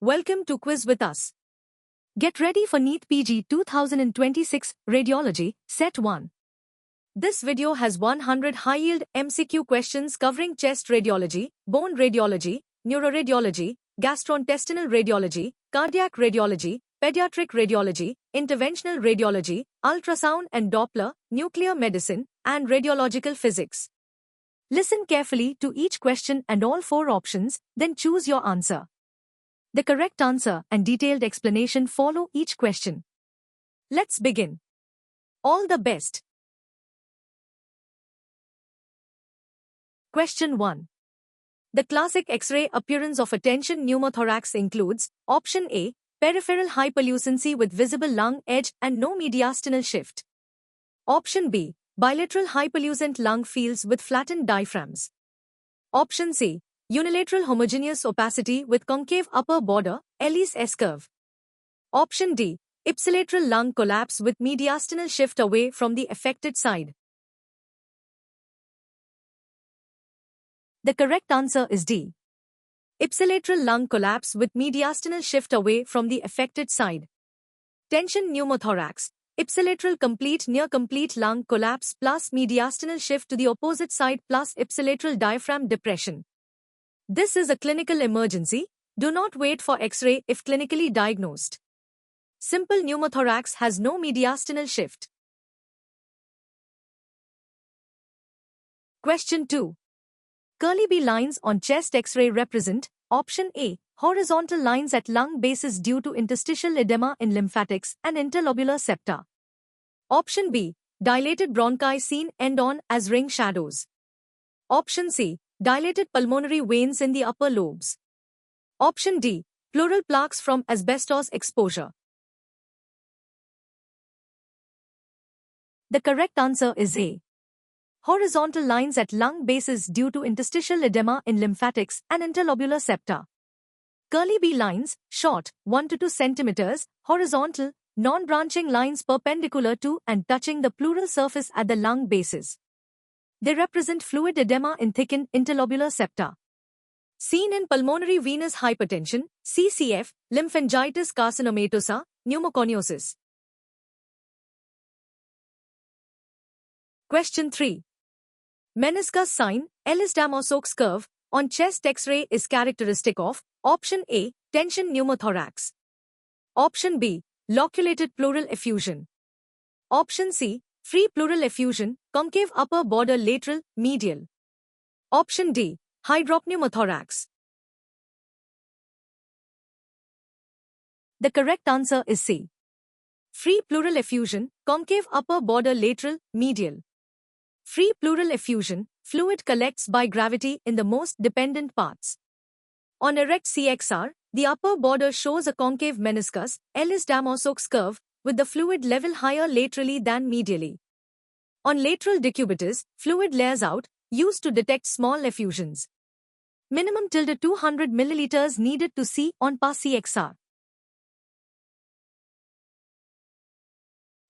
Welcome to Quiz with Us. Get ready for NEET PG 2026 Radiology, Set 1. This video has 100 high-yield MCQ questions covering chest radiology, bone radiology, neuroradiology, gastrointestinal radiology, cardiac radiology, pediatric radiology, interventional radiology, ultrasound and Doppler, nuclear medicine, and radiological physics. Listen carefully to each question and all 4 options, then choose your answer. The correct answer and detailed explanation follow each question. Let's begin. All the best. Question 1. The classic X-ray appearance of a tension pneumothorax includes Option A, peripheral hyperlucency with visible lung edge and no mediastinal shift. Option B, bilateral hyperlucent lung fields with flattened diaphragms. Option C, unilateral homogeneous opacity with concave upper border, Ellis S-curve. Option D, ipsilateral lung collapse with mediastinal shift away from the affected side. The correct answer is D. Ipsilateral lung collapse with mediastinal shift away from the affected side. Tension pneumothorax, ipsilateral complete near complete lung collapse plus mediastinal shift to the opposite side plus ipsilateral diaphragm depression. This is a clinical emergency. Do not wait for X-ray if clinically diagnosed. Simple pneumothorax has no mediastinal shift. Question 2. Curly B lines on chest X-ray represent Option A, horizontal lines at lung bases due to interstitial edema in lymphatics and interlobular septa. Option B, dilated bronchi seen end-on as ring shadows. Option C, dilated pulmonary veins in the upper lobes. Option D, pleural plaques from asbestos exposure. The correct answer is A. Horizontal lines at lung bases due to interstitial edema in lymphatics and interlobular septa. Curly B lines, short, 1 to 2 centimeters, horizontal, non-branching lines perpendicular to and touching the pleural surface at the lung bases. They represent fluid edema in thickened interlobular septa. Seen in pulmonary venous hypertension, CCF, lymphangitis carcinomatosa, pneumoconiosis. Question 3. Meniscus sign, Ellis-Damosok's curve, on chest X-ray is characteristic of Option A, tension pneumothorax. Option B, loculated pleural effusion. Option C, free pleural effusion, concave upper border lateral, medial. Option D, hydropneumothorax. The correct answer is C. Free pleural effusion, concave upper border lateral, medial. Free pleural effusion, fluid collects by gravity in the most dependent parts. On erect CXR, the upper border shows a concave meniscus, Ellis-Damosok's curve, with the fluid level higher laterally than medially. On lateral decubitus, fluid layers out, used to detect small effusions. Minimum tilde 200 milliliters needed to see on par CXR.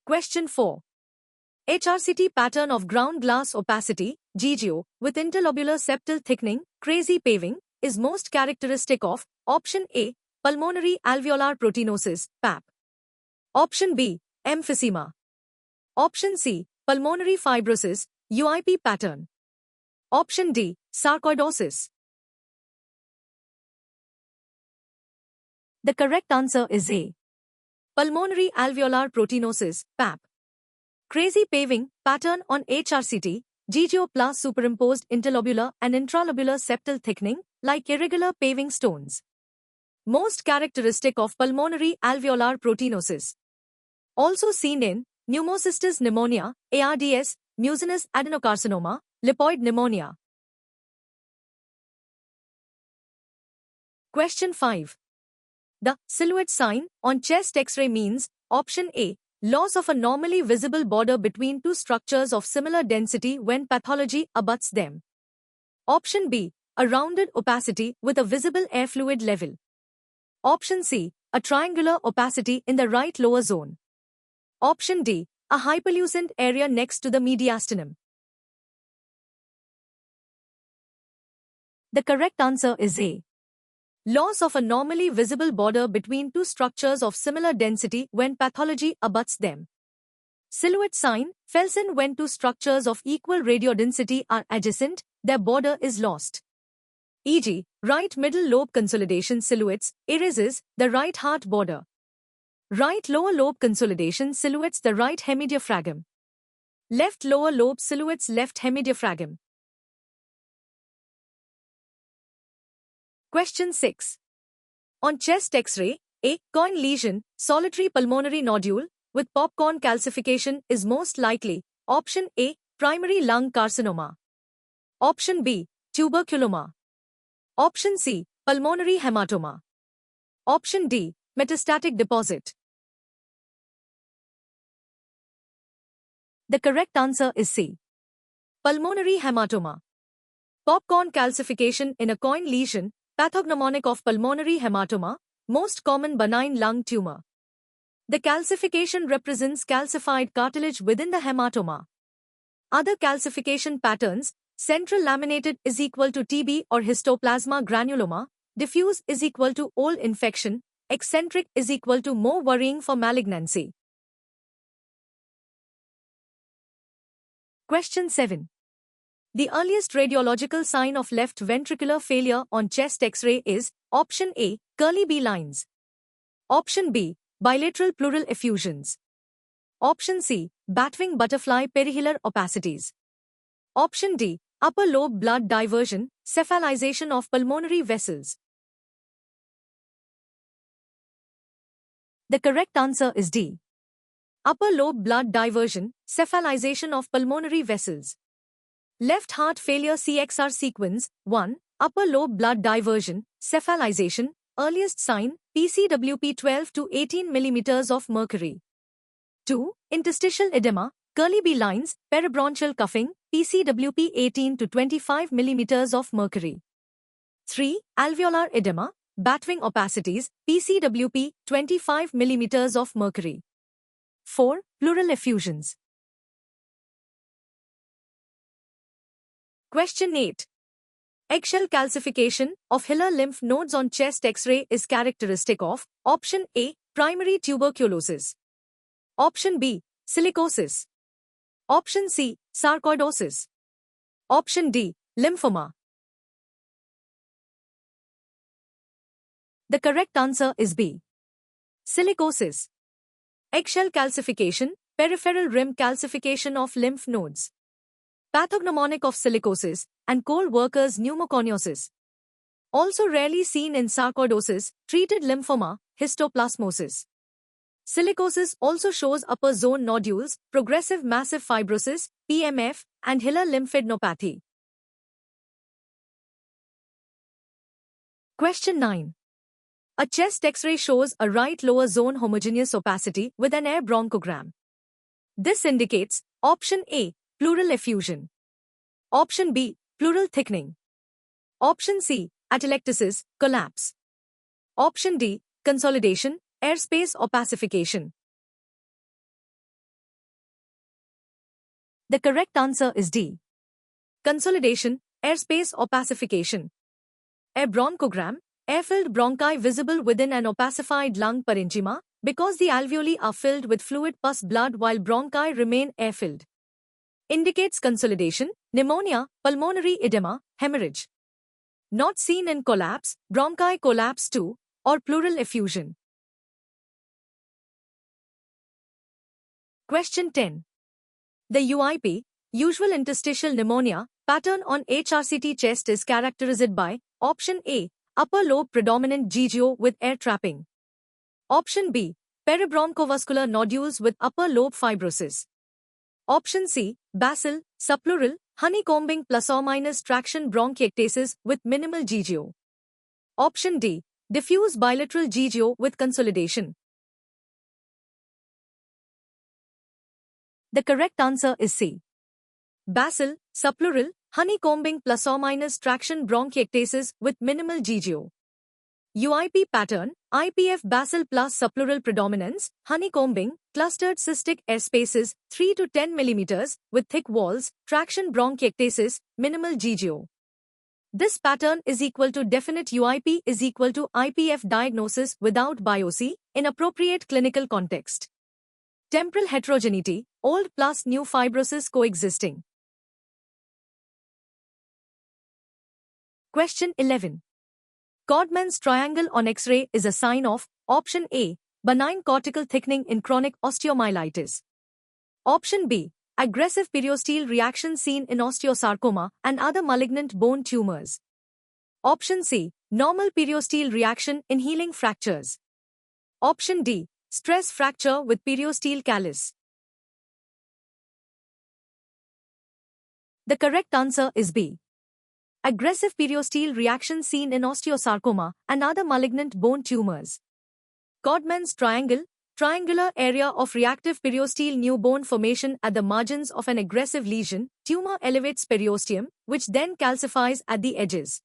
Question 4. HRCT pattern of ground glass opacity, GGO, with interlobular septal thickening, crazy paving, is most characteristic of Option A, pulmonary alveolar proteinosis, PAP. Option B, emphysema. Option C, pulmonary fibrosis, UIP pattern. Option D, sarcoidosis. The correct answer is A. Pulmonary alveolar proteinosis, PAP. Crazy paving pattern on HRCT, GGO plus superimposed interlobular and intralobular septal thickening, like irregular paving stones. Most characteristic of pulmonary alveolar proteinosis. Also seen in pneumocystis pneumonia, ARDS, mucinous adenocarcinoma, lipoid pneumonia. Question 5. The silhouette sign on chest X-ray means Option A, loss of a normally visible border between two structures of similar density when pathology abuts them. Option B, a rounded opacity with a visible air fluid level. Option C, a triangular opacity in the right lower zone. Option D, a hyperlucent area next to the mediastinum. The correct answer is A. Loss of a normally visible border between two structures of similar density when pathology abuts them. Silhouette sign, Felsen when two structures of equal radiodensity are adjacent, their border is lost. E.g., right middle lobe consolidation silhouettes erases the right heart border. Right lower lobe consolidation silhouettes the right hemidiaphragm. Left lower lobe silhouettes left hemidiaphragm. Question 6. On chest X-ray, a coin lesion, solitary pulmonary nodule, with popcorn calcification is most likely. Option A, primary lung carcinoma. Option B, tuberculoma. Option C, pulmonary hematoma. Option D, metastatic deposit. The correct answer is C. Pulmonary hematoma. Popcorn calcification in a coin lesion, pathognomonic of pulmonary hematoma, most common benign lung tumor. The calcification represents calcified cartilage within the hematoma. Other calcification patterns, central laminated is equal to TB or histoplasma granuloma, diffuse is equal to old infection, eccentric is equal to more worrying for malignancy. Question 7. The earliest radiological sign of left ventricular failure on chest X-ray is option A, curly B lines. Option B, bilateral pleural effusions. Option C, batwing butterfly perihilar opacities. Option D, upper lobe blood diversion, cephalization of pulmonary vessels. The correct answer is D. Upper lobe blood diversion, cephalization of pulmonary vessels. Left heart failure CXR sequence 1. Upper lobe blood diversion, cephalization, earliest sign, PCWP 12 to 18 mm of mercury. 2. Interstitial edema, curly B lines, peribronchial cuffing, PCWP 18 to 25 mm of mercury. 3. Alveolar edema, batwing opacities, PCWP 25 mm of mercury. 4. Pleural effusions. Question 8. Eggshell calcification of hilar lymph nodes on chest X-ray is characteristic of option A, primary tuberculosis. Option B, silicosis. Option C, sarcoidosis. Option D, lymphoma. The correct answer is B. Silicosis. Eggshell calcification, peripheral rim calcification of lymph nodes. Pathognomonic of silicosis and cold workers pneumoconiosis. Also rarely seen in sarcoidosis, treated lymphoma, histoplasmosis. Silicosis also shows upper zone nodules, progressive massive fibrosis, PMF, and hilar lymphadenopathy. Question 9. A chest X-ray shows a right lower zone homogeneous opacity with an air bronchogram. This indicates option A, pleural effusion. Option B, pleural thickening. Option C, atelectasis, collapse. Option D, consolidation, airspace opacification. The correct answer is D. Consolidation, airspace opacification. Air bronchogram, air-filled bronchi visible within an opacified lung parenchyma, because the alveoli are filled with fluid pus blood while bronchi remain air-filled. Indicates consolidation, pneumonia, pulmonary edema, hemorrhage. Not seen in collapse, bronchi collapse 2, or pleural effusion. Question 10. The UIP, usual interstitial pneumonia, pattern on HRCT chest is characterized by option A, upper lobe predominant GGO with air trapping. Option B, peribronchovascular nodules with upper lobe fibrosis. Option C, basal, subpleural, honeycombing plus or minus traction bronchiectasis with minimal GGO. Option D, diffuse bilateral GGO with consolidation. The correct answer is C. Basal, subpleural, honeycombing plus or minus traction bronchiectasis with minimal GGO. UIP pattern, IPF basal plus subpleural predominance, honeycombing, clustered cystic airspaces, 3 to 10 mm, with thick walls, traction bronchiectasis, minimal GGO. This pattern is equal to definite UIP is equal to IPF diagnosis without biopsy in appropriate clinical context. Temporal heterogeneity, old plus new fibrosis coexisting. Question 11. Codman's triangle on X-ray is a sign of option A, benign cortical thickening in chronic osteomyelitis. Option B, aggressive periosteel reaction seen in osteosarcoma and other malignant bone tumors. Option C, normal periosteel reaction in healing fractures. Option D, stress fracture with periosteel callus. The correct answer is B. Aggressive periosteel reaction seen in osteosarcoma and other malignant bone tumors. Codman's triangle, triangular area of reactive periosteel new bone formation at the margins of an aggressive lesion, tumor elevates periosteum, which then calcifies at the edges.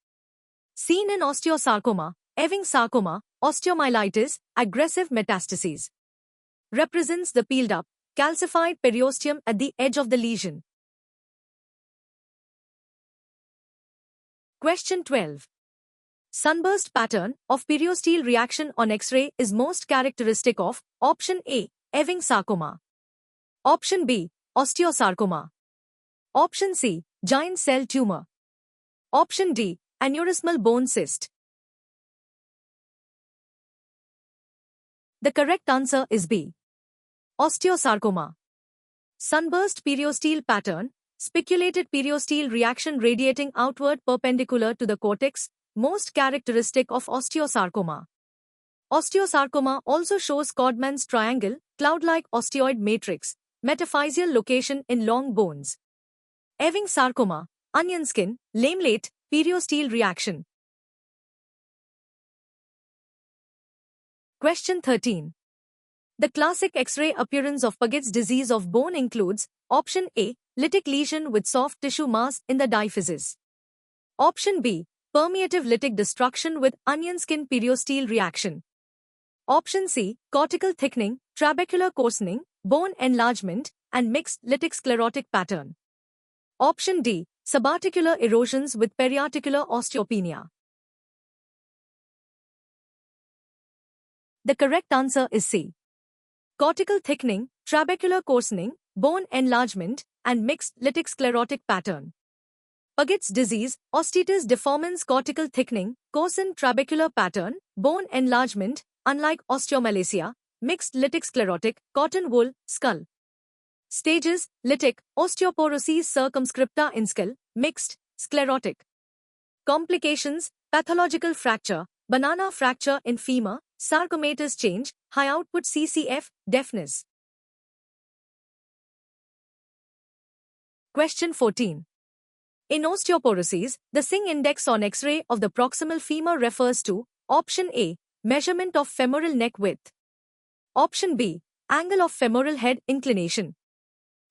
Seen in osteosarcoma, Ewing sarcoma, osteomyelitis, aggressive metastases. Represents the peeled up, calcified periosteum at the edge of the lesion. Question 12. Sunburst pattern of periosteel reaction on X-ray is most characteristic of option A, Ewing sarcoma. Option B, osteosarcoma. Option C, giant cell tumor. Option D, aneurysmal bone cyst. The correct answer is B. Osteosarcoma. Sunburst periosteel pattern, spiculated periosteel reaction radiating outward perpendicular to the cortex, most characteristic of osteosarcoma. Osteosarcoma also shows Codman's triangle, cloud-like osteoid matrix, metaphyseal location in long bones. Ewing sarcoma, onion skin, lamellate, periosteel reaction. Question 13. The classic X-ray appearance of Paget's disease of bone includes option A, lytic lesion with soft tissue mass in the diaphysis. Option B, permeative lytic destruction with onion skin periosteel reaction. Option C, cortical thickening, trabecular coarsening, bone enlargement, and mixed lytic sclerotic pattern. Option D, subarticular erosions with periarticular osteopenia. The correct answer is C. Cortical thickening, trabecular coarsening, bone enlargement, and mixed lytic sclerotic pattern. Paget's disease, osteitis deformans cortical thickening, coarsened trabecular pattern, bone enlargement, unlike osteomalacia, mixed lytic sclerotic, cotton wool, skull. Stages, lytic, osteoporosis circumscripta in skull, mixed, sclerotic. Complications, pathological fracture, banana fracture in femur, sarcomatous change, high output CCF, deafness. Question 14. In osteoporosis, the Singh index on X-ray of the proximal femur refers to option A, measurement of femoral neck width. Option B, angle of femoral head inclination.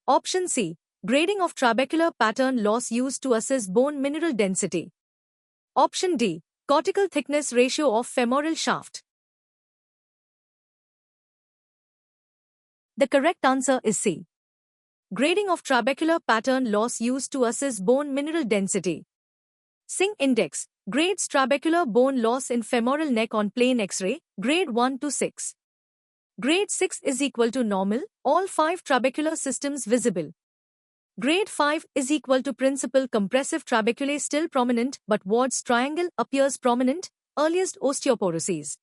Option C, grading of trabecular pattern loss used to assess bone mineral density. Option D, cortical thickness ratio of femoral shaft. The correct answer is C. Grading of trabecular pattern loss used to assess bone mineral density. Singh index grades trabecular bone loss in femoral neck on plain X-ray, grade 1 to 6. Grade 6 is equal to normal, all 5 trabecular systems visible. Grade 5 is equal to principal compressive trabeculae still prominent but Ward's triangle appears prominent, earliest osteoporosis.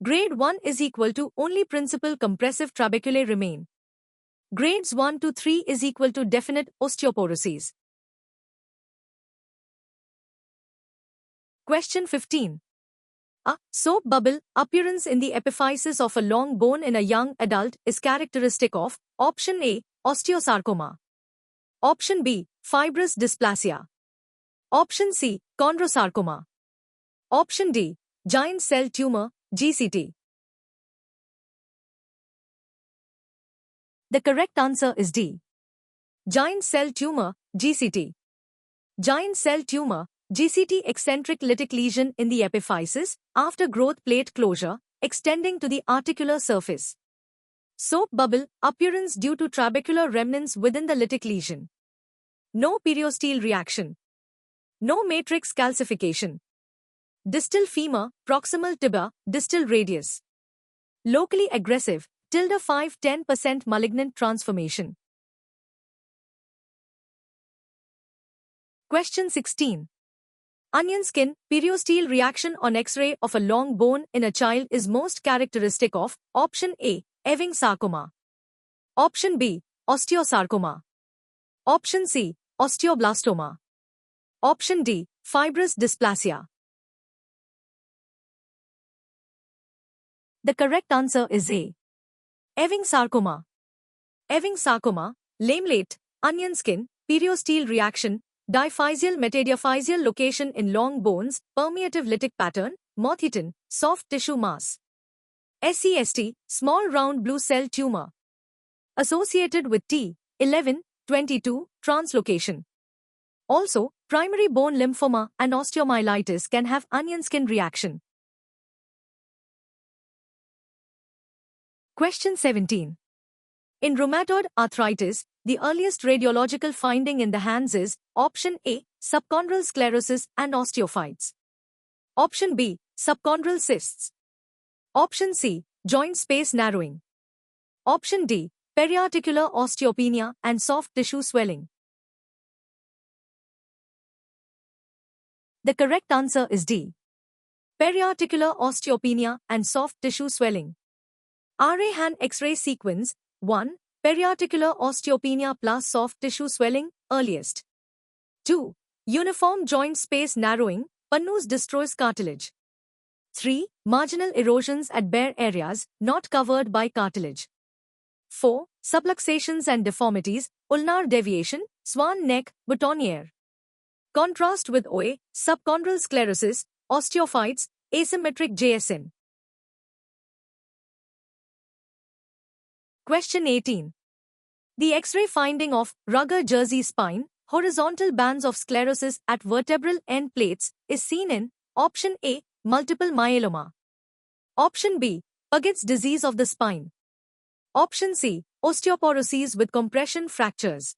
Grade 1 is equal to only principal compressive trabeculae remain. Grades 1 to 3 is equal to definite osteoporosis. Question 15. A soap bubble appearance in the epiphysis of a long bone in a young adult is characteristic of option A, osteosarcoma. Option B, fibrous dysplasia. Option C, chondrosarcoma. Option D, giant cell tumor, GCT. The correct answer is D. Giant cell tumor, GCT. Giant cell tumor, GCT eccentric lytic lesion in the epiphysis, after growth plate closure, extending to the articular surface. Soap bubble, appearance due to trabecular remnants within the lytic lesion. No periosteel reaction. No matrix calcification. Distal femur, proximal tibia, distal radius. Locally aggressive, tilde 5-10% malignant transformation. Question 16. Onion skin, periosteel reaction on X-ray of a long bone in a child is most characteristic of option A, Ewing sarcoma. Option B, osteosarcoma. Option C, osteoblastoma. Option D, fibrous dysplasia. The correct answer is A, Ewing sarcoma. Ewing sarcoma, lamellate, onion skin, periosteel reaction, diphysial metadiaphysial location in long bones, permeative lytic pattern, moth-eaten, soft tissue mass. SCST, small round blue cell tumor. Associated with T11/22 translocation. Also, primary bone lymphoma and osteomyelitis can have onion skin reaction. Question 17. In rheumatoid arthritis, the earliest radiological finding in the hands is option A, subchondral sclerosis and osteophytes. Option B, subchondral cysts. Option C, joint space narrowing. Option D, periarticular osteopenia and soft tissue swelling. The correct answer is D, periarticular osteopenia and soft tissue swelling. RA-Han X-ray sequence 1. Periarticular osteopenia plus soft tissue swelling, earliest. 2. Uniform joint space narrowing, Pannus destroys cartilage. 3. Marginal erosions at bare areas, not covered by cartilage. 4. Subluxations and deformities, ulnar deviation, swan neck, boutonniere. Contrast with OA, subchondral sclerosis, osteophytes, asymmetric JSN. Question 18. The X-ray finding of Rugger-Jersey spine, horizontal bands of sclerosis at vertebral end plates, is seen in option A, multiple myeloma. Option B, Paget's disease of the spine. Option C, osteoporosis with compression fractures.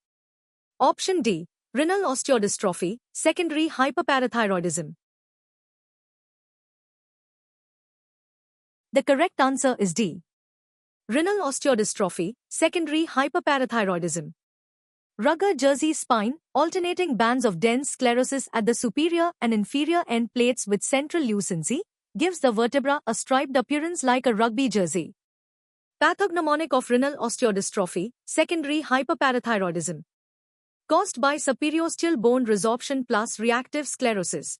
Option D, renal osteodystrophy, secondary hyperparathyroidism. The correct answer is D, renal osteodystrophy, secondary hyperparathyroidism. Rugger-Jersey spine, alternating bands of dense sclerosis at the superior and inferior end plates with central lucency, gives the vertebra a striped appearance like a rugby jersey. Pathognomonic of renal osteodystrophy, secondary hyperparathyroidism. Caused by superiosteal bone resorption plus reactive sclerosis.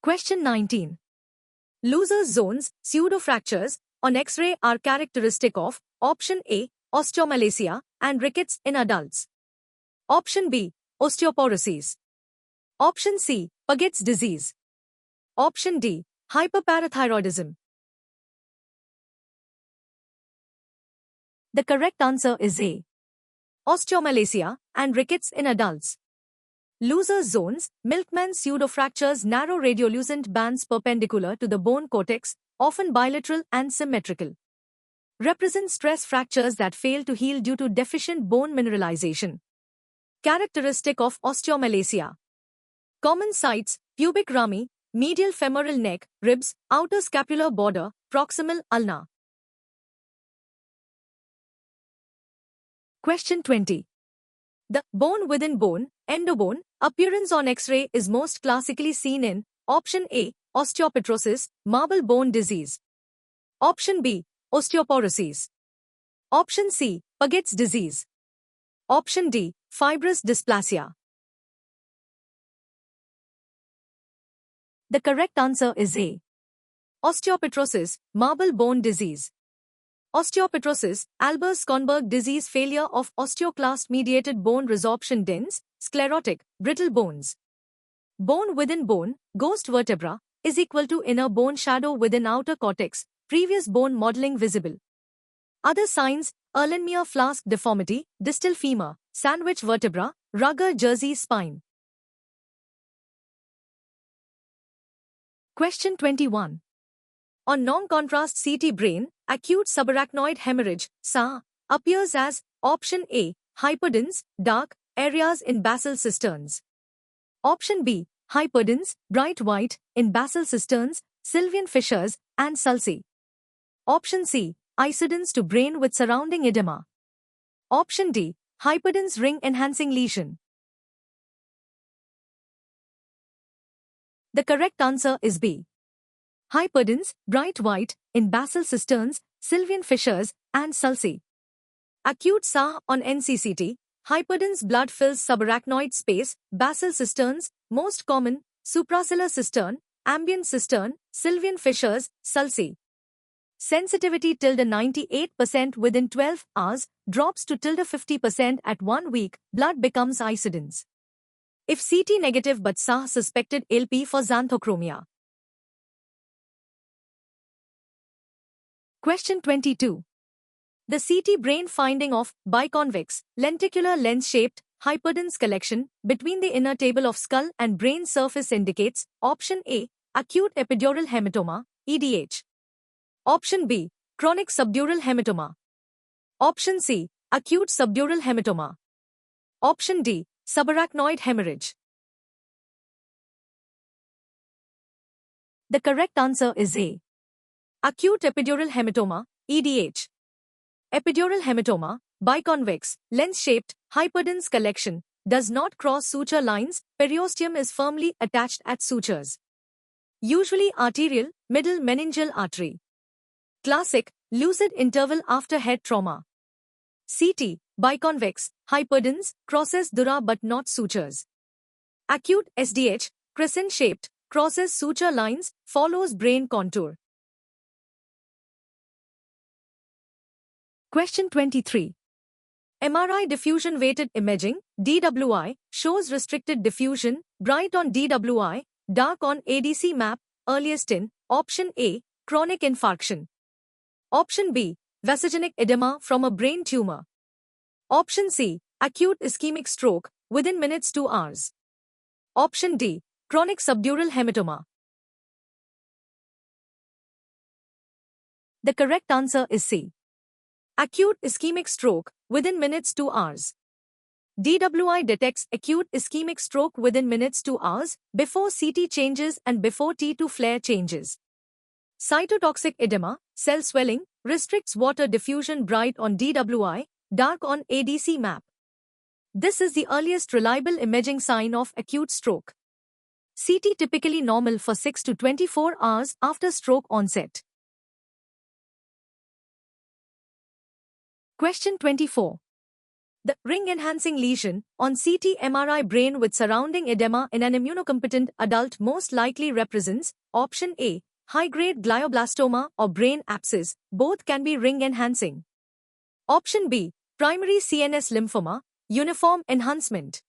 Question 19. Looser's zones, pseudofractures, on X-ray are characteristic of option A, osteomalacia and rickets in adults. Option B, osteoporosis. Option C, Paget's disease. Option D, hyperparathyroidism. The correct answer is A, osteomalacia and rickets in adults. Looser's zones, milkman pseudofractures, narrow radiolucent bands perpendicular to the bone cortex, often bilateral and symmetrical. Represent stress fractures that fail to heal due to deficient bone mineralization. Characteristic of osteomalacia. Common sites, pubic rami, medial femoral neck, ribs, outer scapular border, proximal ulna. Question 20. The bone within bone, endobone, appearance on X-ray is most classically seen in option A, osteopetrosis, marble bone disease. Option B, osteoporosis. Option C, Paget's disease. Option D, fibrous dysplasia. The correct answer is A, osteopetrosis, marble bone disease. Osteopetrosis, Albers-Skonberg disease, failure of osteoclast-mediated bone resorption, dense, sclerotic, brittle bones. Bone within bone, ghost vertebra, is equal to inner bone shadow within outer cortex, previous bone modeling visible. Other signs, Erlenmeyer flask deformity, distal femur, sandwich vertebra, Rugger-Jersey spine. Question 21. On non-contrast CT brain, acute subarachnoid hemorrhage, SA, appears as option A, hyperdense, dark, areas in basal cisterns. Option B, hyperdense, bright white, in basal cisterns, sylvian fissures, and sulci. Option C, isodense to brain with surrounding edema. Option D, hyperdense ring-enhancing lesion. The correct answer is B. Hyperdense, bright white, in basal cisterns, sylvian fissures, and sulci. Acute SAH on NCCT. Hyperdense blood fills subarachnoid space, basal cisterns, most common, suprasellar cistern, ambient cistern, sylvian fissures, sulci. Sensitivity tilde 98% within 12 hours, drops to tilde 50% at 1 week, blood becomes isodense. If CT negative but SAH suspected, LP for xanthochromia. Question 22. The CT brain finding of biconvex, lenticular lens-shaped, hyperdense collection between the inner table of skull and brain surface indicates option A, acute epidural hematoma, EDH. Option B, chronic subdural hematoma. Option C, acute subdural hematoma. Option D, subarachnoid hemorrhage. The correct answer is A. Acute epidural hematoma, EDH. Epidural hematoma, biconvex, lens-shaped, hyperdense collection, does not cross suture lines, periosteum is firmly attached at sutures. Usually arterial, middle meningeal artery. Classic, lucid interval after head trauma. CT, biconvex, hyperdense, crosses dura but not sutures. Acute SDH, crescent-shaped, crosses suture lines, follows brain contour. Question 23. MRI diffusion weighted imaging, DWI, shows restricted diffusion, bright on DWI, dark on ADC map, earliest in, option A, chronic infarction. Option B, vasogenic edema from a brain tumor. Option C, acute ischemic stroke, within minutes to hours. Option D, chronic subdural hematoma. The correct answer is C. Acute ischemic stroke, within minutes to hours. DWI detects acute ischemic stroke within minutes to hours, before CT changes and before T2 flare changes. Cytotoxic edema, cell swelling, restricts water diffusion, bright on DWI, dark on ADC map. This is the earliest reliable imaging sign of acute stroke. CT typically normal for 6 to 24 hours after stroke onset. Question 24. The ring-enhancing lesion on CT MRI brain with surrounding edema in an immunocompetent adult most likely represents option A, high-grade glioblastoma or brain abscess, both can be ring-enhancing. Option B, primary CNS lymphoma, uniform enhancement.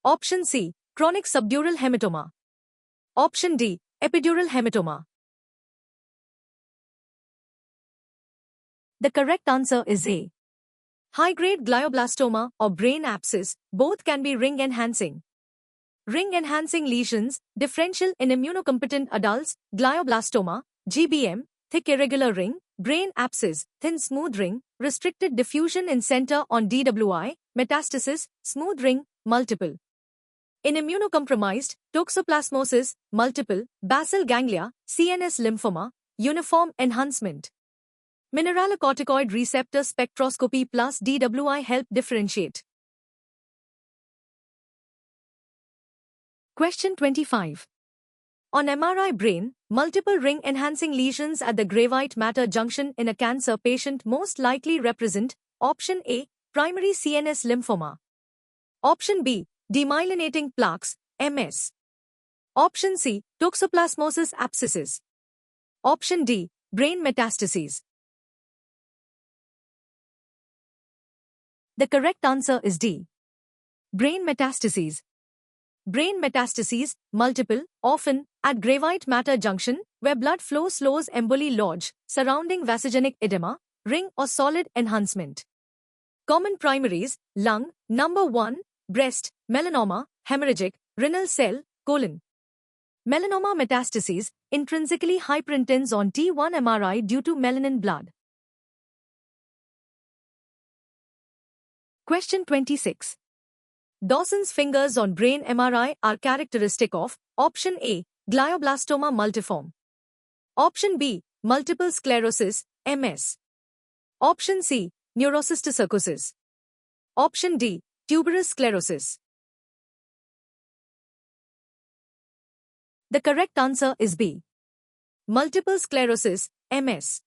Option C, chronic subdural hematoma. Option D, epidural hematoma. The correct answer is A. High-grade glioblastoma or brain abscess, both can be ring-enhancing. Ring-enhancing lesions, differential in immunocompetent adults, glioblastoma, GBM, thick irregular ring, brain abscess, thin smooth ring, restricted diffusion in center on DWI, metastasis, smooth ring, multiple. In immunocompromised, toxoplasmosis, multiple, basal ganglia, CNS lymphoma, uniform enhancement. Mineralocorticoid receptor spectroscopy plus DWI help differentiate. Question 25. On MRI brain, multiple ring-enhancing lesions at the gravite matter junction in a cancer patient most likely represent option A, primary CNS lymphoma. Option B, demyelinating plaques, MS. Option C, toxoplasmosis abscesses. Option D, brain metastases. The correct answer is D. Brain metastases. Brain metastases, multiple, often, at gravite matter junction, where blood flow slows emboli lodge, surrounding vasogenic edema, ring or solid enhancement. Common primaries, lung, number 1, breast, melanoma, hemorrhagic, renal cell, colon. Melanoma metastases, intrinsically hyperintense on T1 MRI due to melanin blood. Question 26. Dawson's fingers on brain MRI are characteristic of option A, glioblastoma multiforme. Option B, multiple sclerosis, MS. Option C, neurocysticercosis. Option D, tuberous sclerosis. The correct answer is B. Multiple sclerosis, MS.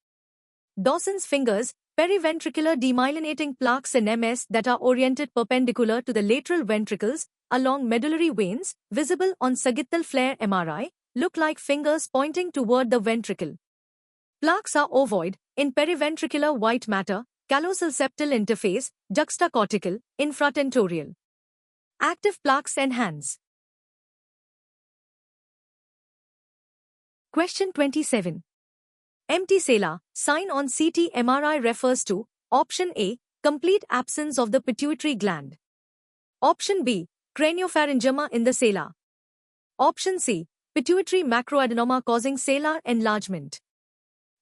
Dawson's fingers, periventricular demyelinating plaques in MS that are oriented perpendicular to the lateral ventricles along medullary veins, visible on sagittal FLAIR MRI, look like fingers pointing toward the ventricle. Plaques are ovoid, in periventricular white matter, callosal septal interface, juxtacortical, infratentorial. Active plaques and hands. Question 27. Empty sala, sign on CT MRI refers to option A, complete absence of the pituitary gland. Option B, craniopharyngioma in the sala. Option C, pituitary macroadenoma causing salar enlargement.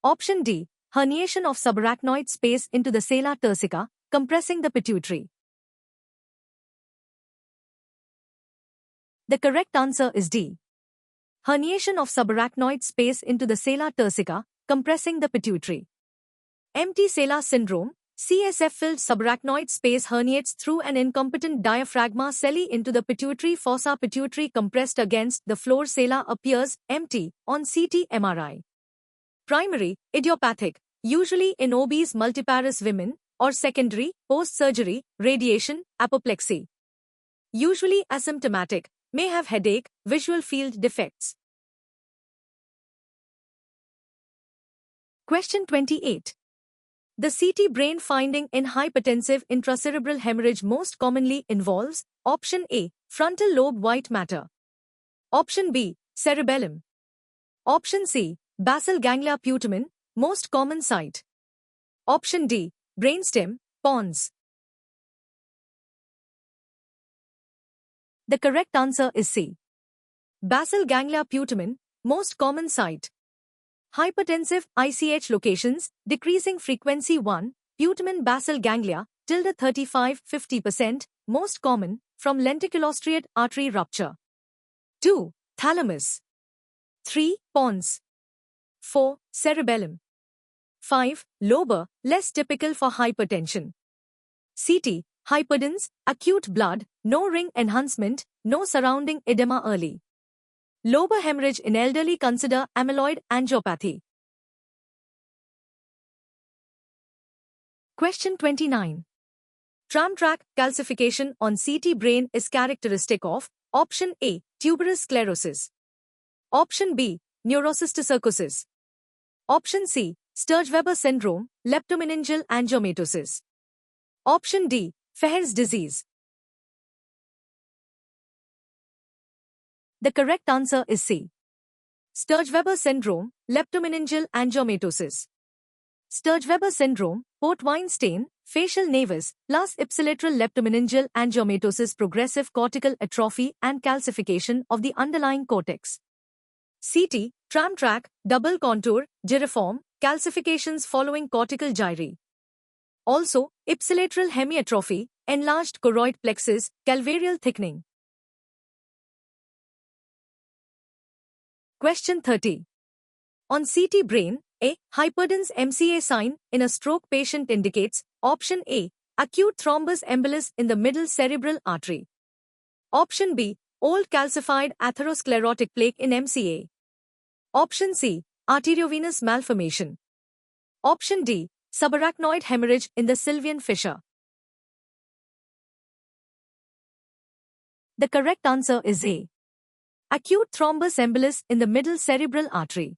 Option D, herniation of subarachnoid space into the sala turcica, compressing the pituitary. The correct answer is D. Herniation of subarachnoid space into the sala turcica, compressing the pituitary. Empty sala syndrome, CSF-filled subarachnoid space herniates through an incompetent diaphragma celli into the pituitary fossa. Pituitary compressed against the floor. Sala appears empty on CT MRI. Primary, idiopathic, usually in obese multiparous women, or secondary, post-surgery, radiation, apoplexy. Usually asymptomatic, may have headache, visual field defects. Question 28. The CT brain finding in hypertensive intracerebral hemorrhage most commonly involves option A, frontal lobe white matter. Option B, cerebellum. Option C, basal ganglia putamen, most common site. Option D, brainstem, pons. The correct answer is C. Basal ganglia putamen, most common site. Hypertensive ICH locations, decreasing frequency 1, putamen basal ganglia, tilde 35-50%, most common, from lenticulostriate artery rupture. 2. Thalamus. 3. Pons. 4. Cerebellum. 5. Lobar, less typical for hypertension. CT. Hyperdense, acute blood, no ring enhancement, no surrounding edema early. Lobar hemorrhage in elderly, consider amyloid angiopathy. Question 29. Tram track calcification on CT brain is characteristic of option A, tuberous sclerosis. Option B, neurocysticercosis. Option C, Sturge-Weber syndrome, leptomeningeal angiomatosis. Option D, Fehr's disease. The correct answer is C. Sturge-Weber syndrome, leptomeningeal angiomatosis. Sturge-Weber syndrome, Port-Weinstein, facial nevus, plus ipsilateral leptomeningeal angiomatosis, progressive cortical atrophy and calcification of the underlying cortex. CT, tram track, double contour, giriform, calcifications following cortical gyri. Also, ipsilateral hemiatrophy, enlarged choroid plexus, calvarial thickening. Question 30. On CT brain, A, hyperdense MCA sign in a stroke patient indicates option A, acute thrombus embolus in the middle cerebral artery. Option B, old calcified atherosclerotic plaque in MCA. Option C, arteriovenous malformation. Option D, subarachnoid hemorrhage in the sylvian fissure. The correct answer is A. Acute thrombus embolus in the middle cerebral artery.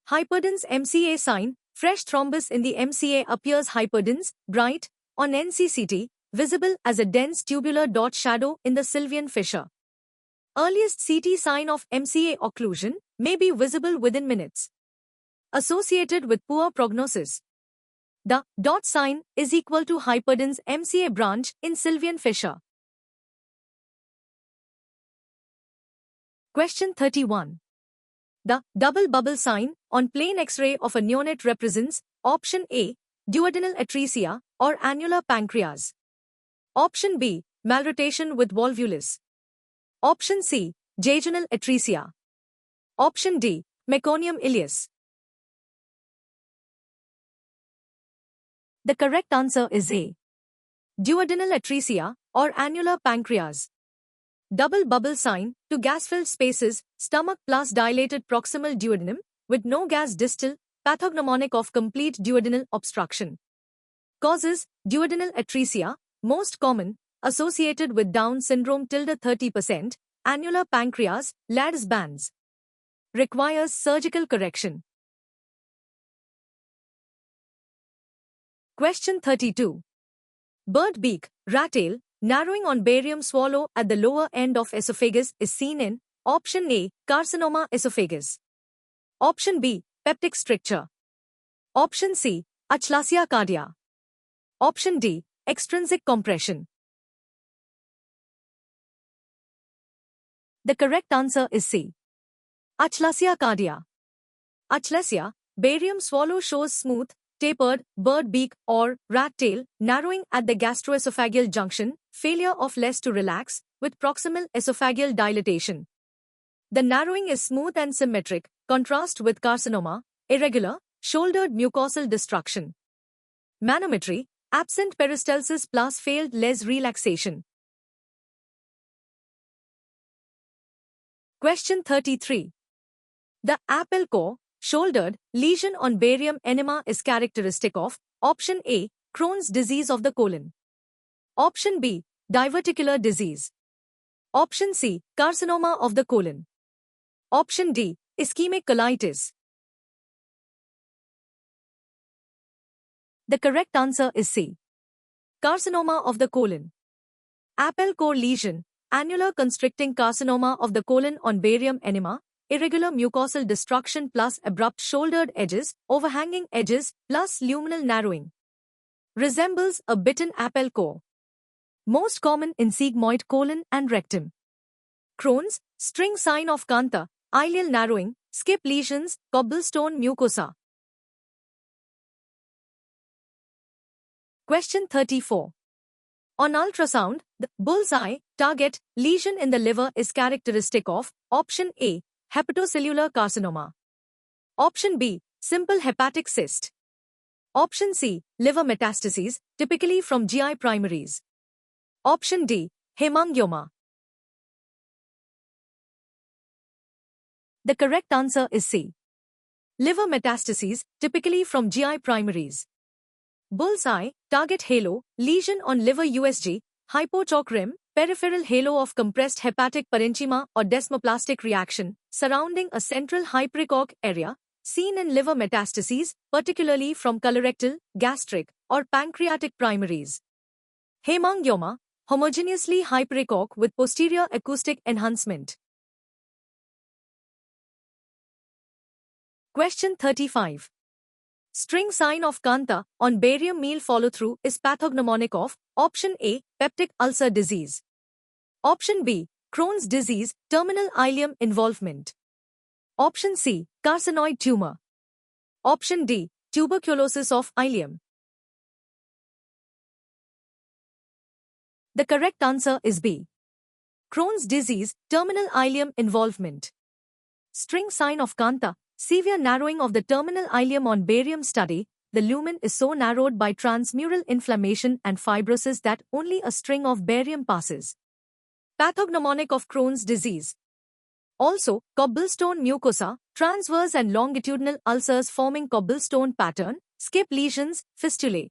Hyperdense MCA sign, fresh thrombus in the MCA appears hyperdense, bright, on NCCT, visible as a dense tubular dot shadow in the sylvian fissure. Earliest CT sign of MCA occlusion may be visible within minutes. Associated with poor prognosis. The dot sign is equal to hyperdense MCA branch in sylvian fissure. Question 31. The double bubble sign on plain X-ray of a neonate represents option A, duodenal atresia or annular pancreas. Option B, malrotation with volvulus. Option C, jejunal atresia. Option D, meconium ileus. The correct answer is A, duodenal atresia or annular pancreas. Double bubble sign, to gas-filled spaces, stomach plus dilated proximal duodenum, with no gas distal, pathognomonic of complete duodenal obstruction. Causes, duodenal atresia, most common, associated with Down syndrome tilde 30%, annular pancreas, Ladd's bands. Requires surgical correction. Question 32. Bird beak, rat tail, narrowing on barium swallow at the lower end of esophagus is seen in option A, carcinoma esophagus. Option B, peptic stricture. Option C, achalasia cardia. Option D, extrinsic compression. The correct answer is C, achalasia cardia. Achalasia, barium swallow shows smooth, tapered, bird beak or rat tail, narrowing at the gastroesophageal junction, failure of less to relax, with proximal esophageal dilatation. The narrowing is smooth and symmetric, contrast with carcinoma, irregular, shouldered mucosal destruction. Manometry, absent peristalsis plus failed les relaxation. Question 33. The apple core, shouldered, lesion on barium enema is characteristic of option A, Crohn's disease of the colon. Option B, diverticular disease. Option C, carcinoma of the colon. Option D, ischemic colitis. The correct answer is C, carcinoma of the colon. Apple core lesion, annular constricting carcinoma of the colon on barium enema, irregular mucosal destruction plus abrupt shouldered edges, overhanging edges plus luminal narrowing. Resembles a bitten apple core. Most common in sigmoid colon and rectum. Crohn's, string sign of Kanta, ileal narrowing, skip lesions, cobblestone mucosa. Question 34. On ultrasound, the bullseye target lesion in the liver is characteristic of option A, hepatocellular carcinoma. Option B, simple hepatic cyst. Option C, liver metastases, typically from GI primaries. Option D, hemangioma. The correct answer is C, liver metastases, typically from GI primaries. Bullseye, target halo, lesion on liver USG, hypochalk rim, peripheral halo of compressed hepatic parenchyma or desmoplastic reaction, surrounding a central hyperichalk area, seen in liver metastases, particularly from colorectal, gastric, or pancreatic primaries. Hemangioma, homogeneously hyperichalk with posterior acoustic enhancement. Question 35. String sign of Kanta on barium meal follow-through is pathognomonic of option A, peptic ulcer disease. Option B, Crohn's disease, terminal ileum involvement. Option C, carcinoid tumor. Option D, tuberculosis of ileum. The correct answer is B, Crohn's disease, terminal ileum involvement. String sign of Kanta, severe narrowing of the terminal ileum on barium study. The lumen is so narrowed by transmural inflammation and fibrosis that only a string of barium passes. Pathognomonic of Crohn's disease. Also, cobblestone mucosa, transverse and longitudinal ulcers forming cobblestone pattern, skip lesions, fistulae.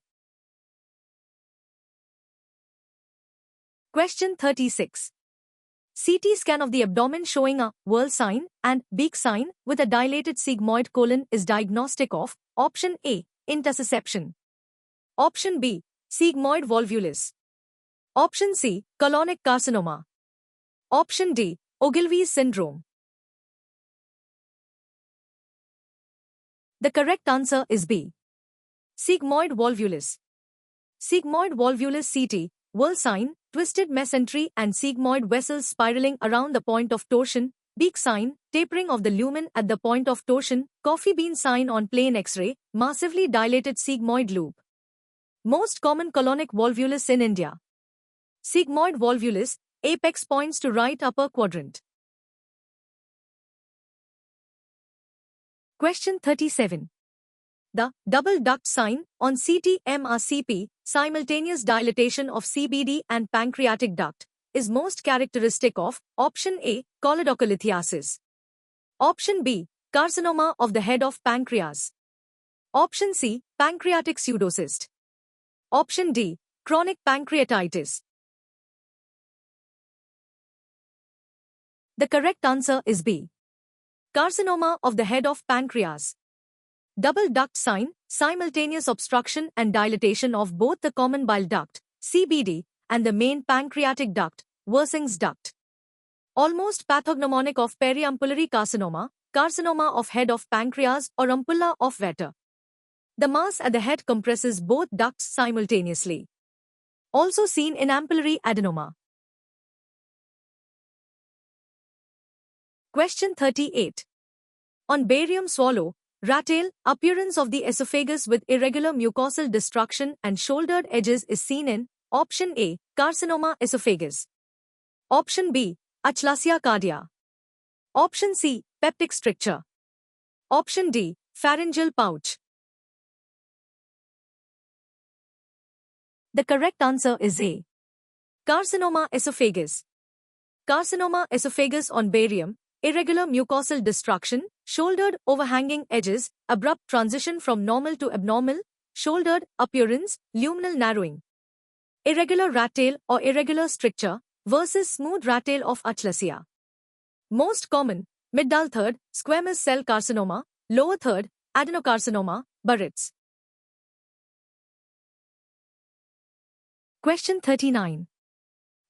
Question 36. CT scan of the abdomen showing a whorl sign and beak sign with a dilated sigmoid colon is diagnostic of option A, intussusception. Option B, sigmoid volvulus. Option C, colonic carcinoma. Option D, Ogilvie's syndrome. The correct answer is B, sigmoid volvulus. Sigmoid volvulus CT, whorl sign, twisted mesentery and sigmoid vessels spiraling around the point of torsion, beak sign, tapering of the lumen at the point of torsion, coffee bean sign on plain X-ray, massively dilated sigmoid loop. Most common colonic volvulus in India. sigmoid volvulus, apex points to right upper quadrant. Question 37. The double duct sign on CT-MRCP, simultaneous dilatation of CBD and pancreatic duct, is most characteristic of option A, choledocholithiasis. Option B, carcinoma of the head of pancreas. Option C, pancreatic pseudocyst. Option D, chronic pancreatitis. The correct answer is B, carcinoma of the head of pancreas. Double duct sign, simultaneous obstruction and dilatation of both the common bile duct, CBD, and the main pancreatic duct, Wersing's duct. Almost pathognomonic of periampullary carcinoma, carcinoma of head of pancreas or ampulla of Vater. The mass at the head compresses both ducts simultaneously. Also seen in ampullary adenoma. Question 38. On barium swallow, rat-tail, appearance of the esophagus with irregular mucosal destruction and shouldered edges is seen in option A, carcinoma esophagus. Option B, achalasia cardia. Option C, peptic stricture. Option D, pharyngeal pouch. The correct answer is A, carcinoma esophagus. Carcinoma esophagus on barium, irregular mucosal destruction, shouldered overhanging edges, abrupt transition from normal to abnormal, shouldered appearance, luminal narrowing. Irregular rat-tail or irregular stricture versus smooth rat-tail of achalasia. Most common, mid-dull third, squamous cell carcinoma, lower third, adenocarcinoma, Barrett's. Question 39.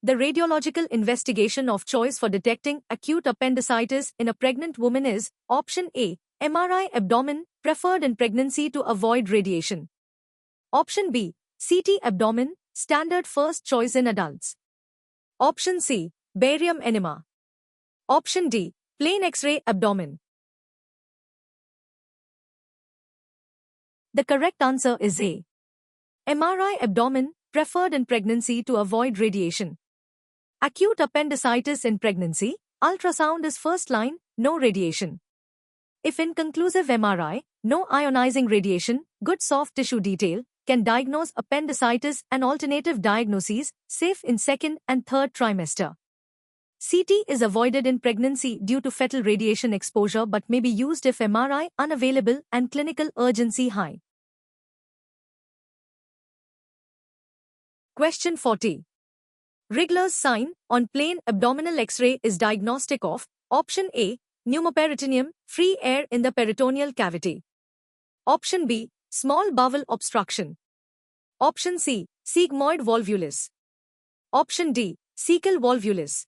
The radiological investigation of choice for detecting acute appendicitis in a pregnant woman is option A, MRI abdomen, preferred in pregnancy to avoid radiation. Option B, CT abdomen, standard first choice in adults. Option C, barium enema. Option D, plain X-ray abdomen. The correct answer is A, MRI abdomen, preferred in pregnancy to avoid radiation. Acute appendicitis in pregnancy, ultrasound is first line, no radiation. If inconclusive MRI, no ionizing radiation, good soft tissue detail, can diagnose appendicitis and alternative diagnoses, safe in second and third trimester. CT is avoided in pregnancy due to fetal radiation exposure but may be used if MRI unavailable and clinical urgency high. Question 40. Rigler's sign on plain abdominal X-ray is diagnostic of option A, pneumoperitoneum, free air in the peritoneal cavity. Option B, small bowel obstruction. Option C, sigmoid volvulus. Option D, cecal volvulus.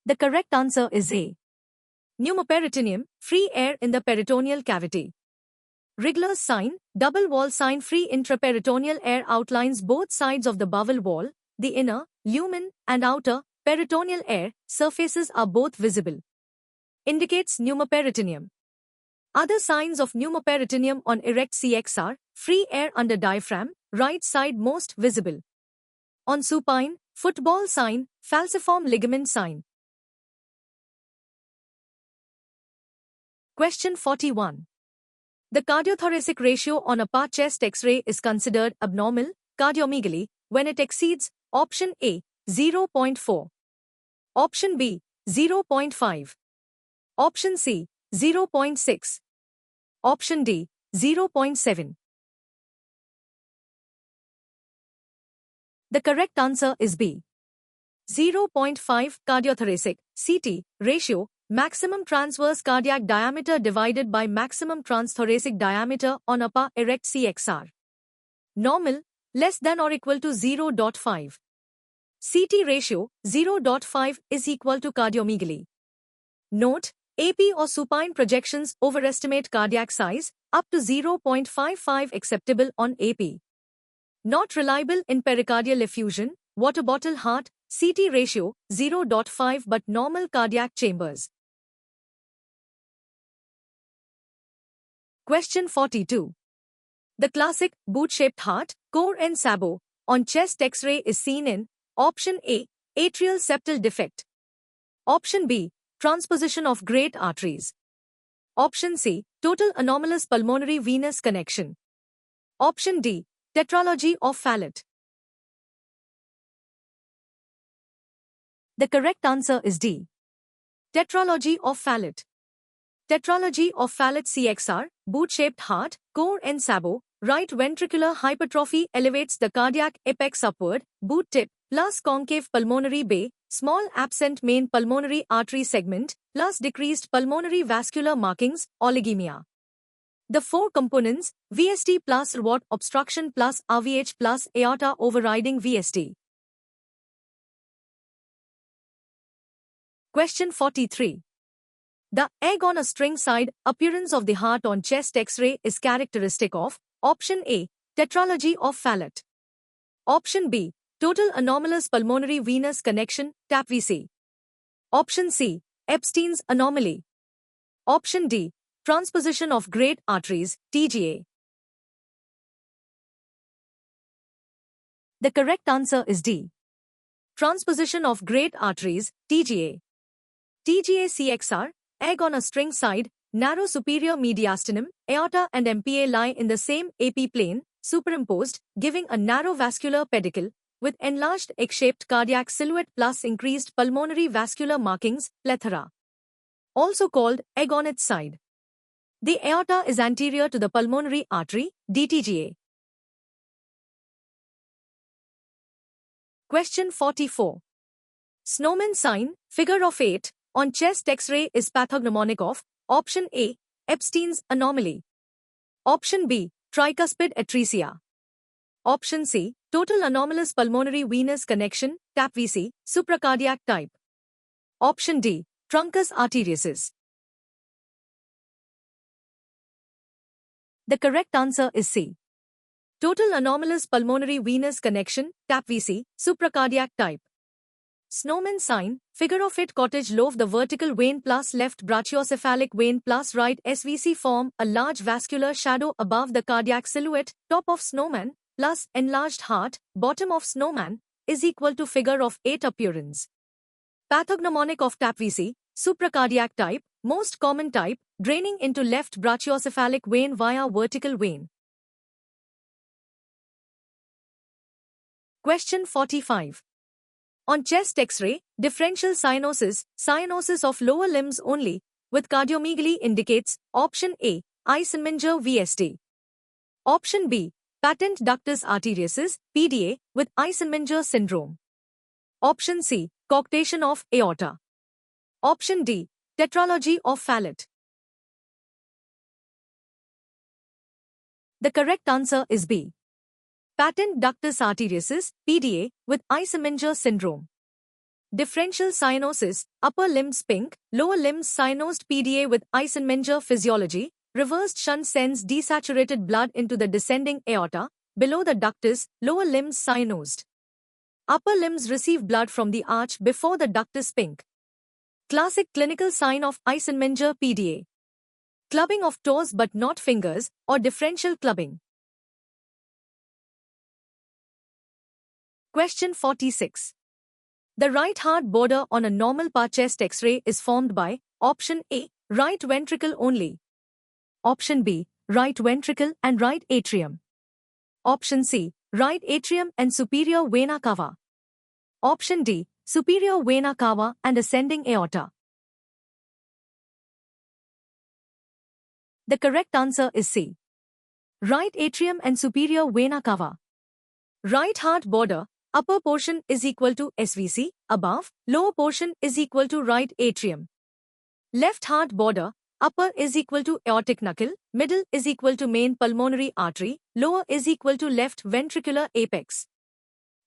The correct answer is A, pneumoperitoneum, free air in the peritoneal cavity. Rigler's sign, double wall sign, free intraperitoneal air outlines both sides of the bowel wall, the inner, lumen, and outer, peritoneal air, surfaces are both visible. Indicates pneumoperitoneum. Other signs of pneumoperitoneum on erect CX are, free air under diaphragm, right side most visible. On supine, football sign, falciform ligament sign. Question 41. The cardiothoracic ratio on upper chest X-ray is considered abnormal, cardiomegaly, when it exceeds option A, 0.4. Option B, 0.5. Option C, 0.6. Option D, 0.7. The correct answer is B, 0.5. Cardiothoracic, CT, ratio, maximum transverse cardiac diameter divided by maximum transthoracic diameter on upper erect CXR. Normal, less than or equal to 0.5. CT ratio, 0.5 is equal to cardiomegaly. Note, AP or supine projections overestimate cardiac size, up to 0.55 acceptable on AP. Not reliable in pericardial effusion, water bottle heart, CT ratio, 0.5 but normal cardiac chambers. Question 42. The classic, boot-shaped heart, core and sabo on chest X-ray is seen in option A, atrial septal defect. Option B, transposition of great arteries. Option C, total anomalous pulmonary venous connection. Option D, tetralogy of Fallot. The correct answer is D, tetralogy of Fallot. Tetralogy of Fallot CXR, boot-shaped heart, core and sabo, right ventricular hypertrophy elevates the cardiac apex upward, boot tip, plus concave pulmonary bay, small absent main pulmonary artery segment, plus decreased pulmonary vascular markings, oligemia. The four components, VSD plus RWAT obstruction plus RVH plus aorta overriding VSD. Question 43. The egg on a string side appearance of the heart on chest X-ray is characteristic of option A, tetralogy of Fallot. Option B, total anomalous pulmonary venous connection, TAPVC. Option C, Epstein's anomaly. Option D, transposition of great arteries, TGA. The correct answer is D, transposition of great arteries, TGA. TGA CXR, egg on a string side, narrow superior mediastinum, aorta and MPA lie in the same AP plane, superimposed, giving a narrow vascular pedicle, with enlarged egg-shaped cardiac silhouette plus increased pulmonary vascular markings, plethora. Also called egg on its side. The aorta is anterior to the pulmonary artery, DTGA. Question 44. Snowman sign, figure of 8, on chest X-ray is pathognomonic of option A, Epstein's anomaly. Option B, tricuspid atresia. Option C, total anomalous pulmonary venous connection, TAPVC, supracardiac type. Option D, truncus arteriosus. The correct answer is C, total anomalous pulmonary venous connection, TAPVC, supracardiac type. Snowman sign, figure of 8 cottage loaf. The vertical vein plus left brachiocephalic vein plus right SVC form a large vascular shadow above the cardiac silhouette, top of snowman, plus enlarged heart, bottom of snowman, is equal to figure of 8 appearance. Pathognomonic of TAPVC, supracardiac type, most common type, draining into left brachiocephalic vein via vertical vein. Question 45. On chest X-ray, differential cyanosis, cyanosis of lower limbs only, with cardiomegaly indicates option A, Eisenmenger VSD. Option B, patent ductus arteriosus, PDA, with Eisenmenger syndrome. Option C, coarctation of aorta. Option D, tetralogy of Fallot. The correct answer is B, patent ductus arteriosus, PDA, with Eisenmenger syndrome. Differential cyanosis, upper limbs pink, lower limbs cyanosed, PDA with Eisenmenger physiology, reversed shunt sends desaturated blood into the descending aorta, below the ductus, lower limbs cyanosed. Upper limbs receive blood from the arch before the ductus pink. Classic clinical sign of Eisenmenger PDA. Clubbing of toes but not fingers, or differential clubbing. Question 46. The right heart border on a normal par chest X-ray is formed by option A, right ventricle only. Option B, right ventricle and right atrium. Option C, right atrium and superior vena cava. Option D, superior vena cava and ascending aorta. The correct answer is C, right atrium and superior vena cava. Right heart border, upper portion is equal to SVC, above, lower portion is equal to right atrium. Left heart border, upper is equal to aortic knuckle, middle is equal to main pulmonary artery, lower is equal to left ventricular apex.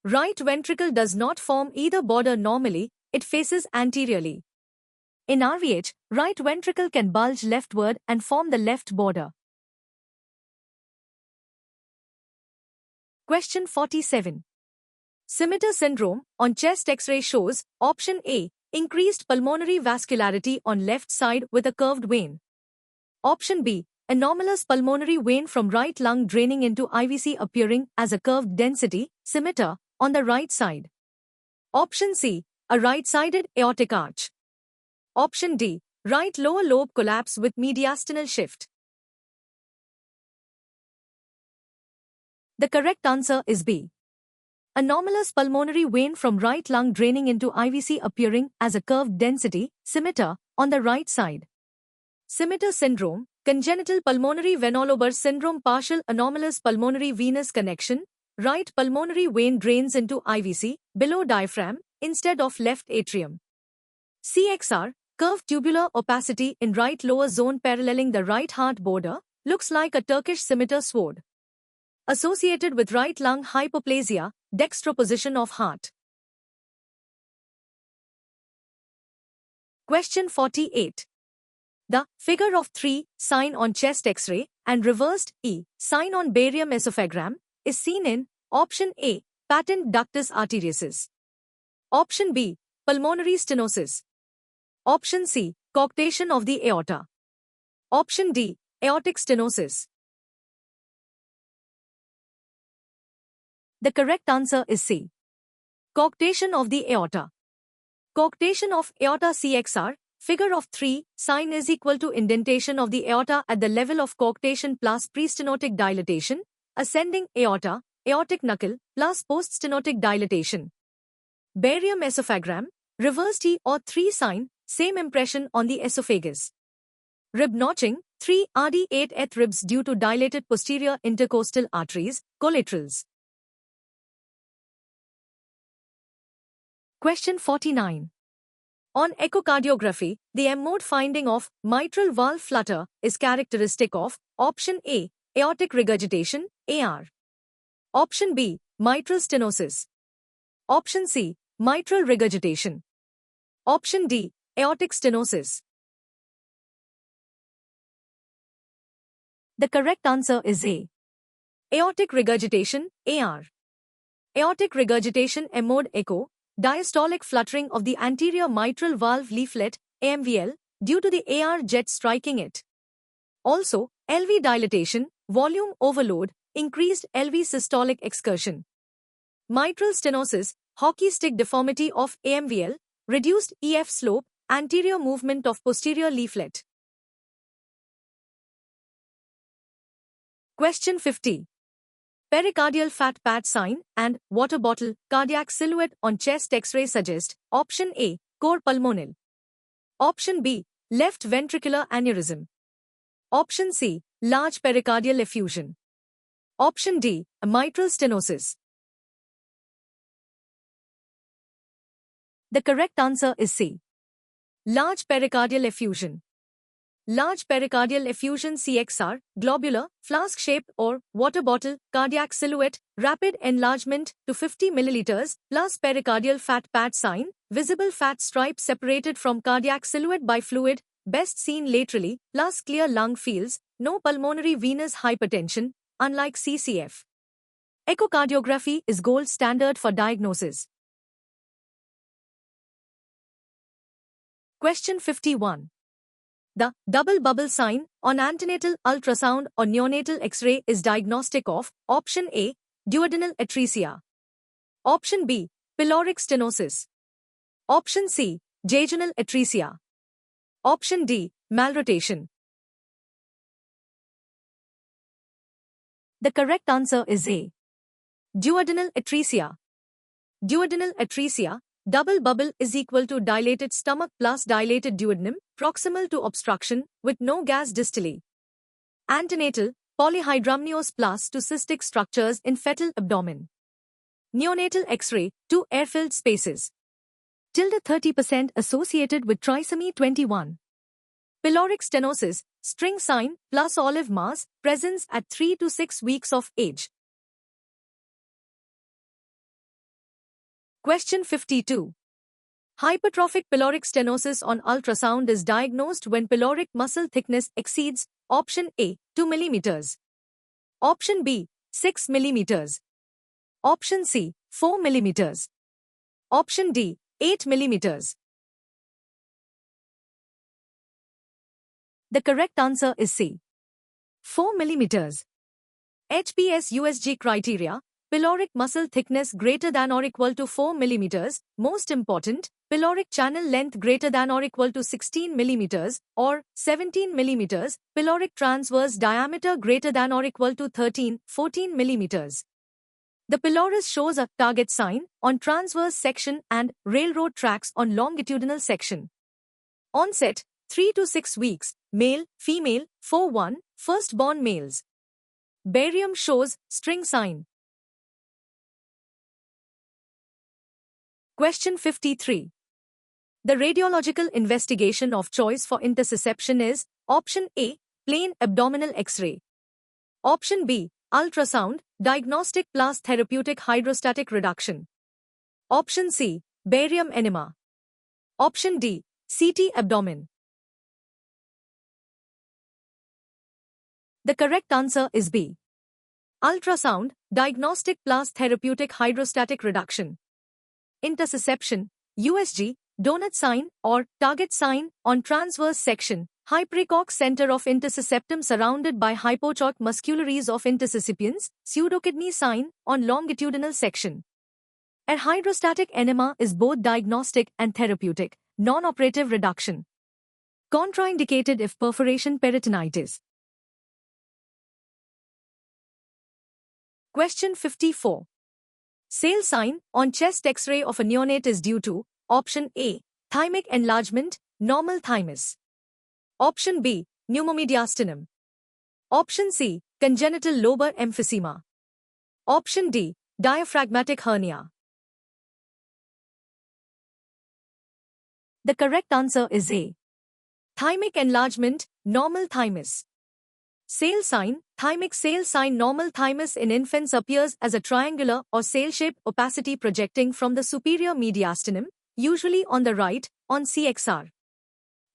Right ventricle does not form either border normally, it faces anteriorly. In RVH, right ventricle can bulge leftward and form the left border. Question 47. Scimitar syndrome on chest X-ray shows option A, increased pulmonary vascularity on left side with a curved vein. Option B, anomalous pulmonary vein from right lung draining into IVC appearing as a curved density, scimitar, on the right side. Option C, a right-sided aortic arch. Option D, right lower lobe collapse with mediastinal shift. The correct answer is B. Anomalous pulmonary vein from right lung draining into IVC appearing as a curved density, scimitar, on the right side. Scimitar syndrome, congenital pulmonary venolobar syndrome, partial anomalous pulmonary venous connection, right pulmonary vein drains into IVC, below diaphragm, instead of left atrium. CXR, curved tubular opacity in right lower zone paralleling the right heart border, looks like a Turkish scimitar sword. Associated with right lung hypoplasia, dextroposition of heart. Question 48. The figure of 3 sign on chest X-ray and reversed E sign on barium esophagram is seen in option A, patent ductus arteriosus. Option B, pulmonary stenosis. Option C, coarctation of the aorta. Option D, aortic stenosis. The correct answer is C. Coarctation of the aorta. Coarctation of aorta CXR, figure of 3, sign is equal to indentation of the aorta at the level of coarctation plus prestenotic dilatation, ascending aorta, aortic knuckle, plus poststenotic dilatation. Barium esophagram, reversed E or 3 sign, same impression on the esophagus. Rib notching, 3 RD8th ribs due to dilated posterior intercostal arteries, collaterals. Question 49. On echocardiography, the M-mode finding of mitral valve flutter is characteristic of option A, aortic regurgitation, AR. Option B, mitral stenosis. Option C, mitral regurgitation. Option D, aortic stenosis. The correct answer is A. Aortic regurgitation, AR. Aortic regurgitation M-mode echo, diastolic fluttering of the anterior mitral valve leaflet, AMVL, due to the AR jet striking it. Also, LV dilatation, volume overload, increased LV systolic excursion. Mitral stenosis, hockey stick deformity of AMVL, reduced EF slope, anterior movement of posterior leaflet. Question 50. Pericardial fat pad sign and water bottle cardiac silhouette on chest X-ray suggest option A, cor pulmonale. Option B, left ventricular aneurysm. Option C, large pericardial effusion. Option D, a mitral stenosis. The correct answer is C. Large pericardial effusion. Large pericardial effusion CXR, globular, flask-shaped or water bottle, cardiac silhouette, rapid enlargement to 50 milliliters, plus pericardial fat pad sign, visible fat stripe separated from cardiac silhouette by fluid, best seen laterally, plus clear lung fields, no pulmonary venous hypertension, unlike CCF. Echocardiography is gold standard for diagnosis. Question 51. The double bubble sign on antenatal ultrasound or neonatal X-ray is diagnostic of option A, duodenal atresia. Option B, pyloric stenosis. Option C, jejunal atresia. Option D, malrotation. The correct answer is A. Duodenal atresia. Duodenal atresia, double bubble is equal to dilated stomach plus dilated duodenum, proximal to obstruction, with no gas distally. Antenatal, polyhydramnios plus to cystic structures in fetal abdomen. Neonatal X-ray, 2 air-filled spaces. Tilde 30% associated with trisomy 21. Pyloric stenosis, string sign plus olive mass, presence at 3 to 6 weeks of age. Question 52. Hypertrophic pyloric stenosis on ultrasound is diagnosed when pyloric muscle thickness exceeds option A, 2 mm. Option B, 6 mm. Option C, 4 mm. Option D, 8 mm. The correct answer is C. 4 millimeters. HPS-USG criteria: pyloric muscle thickness greater than or equal to 4 millimeters. Most important, pyloric channel length greater than or equal to 16 millimeters or 17 millimeters. Pyloric transverse diameter greater than or equal to 14 millimeters. The pylorus shows a target sign on transverse section and railroad tracks on longitudinal section. Onset: 3 to 6 weeks. Male, female, 4-1, firstborn males. Barium shows string sign. Question 53. The radiological investigation of choice for intussusception is: Option A, plain abdominal X-ray. Option B, ultrasound, diagnostic plus therapeutic hydrostatic reduction. Option C, barium enema. Option D, CT abdomen. The correct answer is B. Ultrasound, diagnostic plus therapeutic hydrostatic reduction. Intussusception, USG, donut sign or target sign on transverse section, hyperechoic center of intussusceptum surrounded by hypochoic muscularies of intussuscipiens, pseudokidney sign on longitudinal section. A hydrostatic enema is both diagnostic and therapeutic, non-operative reduction. Contraindicated if perforation peritonitis. Question 54. Sale sign on chest X-ray of a neonate is due to: Option A, thymic enlargement, normal thymus. Option B, pneumomediastinum. Option C, congenital lobar emphysema. Option D, diaphragmatic hernia. The correct answer is A. Thymic enlargement, normal thymus. Sale sign, thymic sale sign normal thymus in infants appears as a triangular or sail-shaped opacity projecting from the superior mediastinum, usually on the right, on CXR.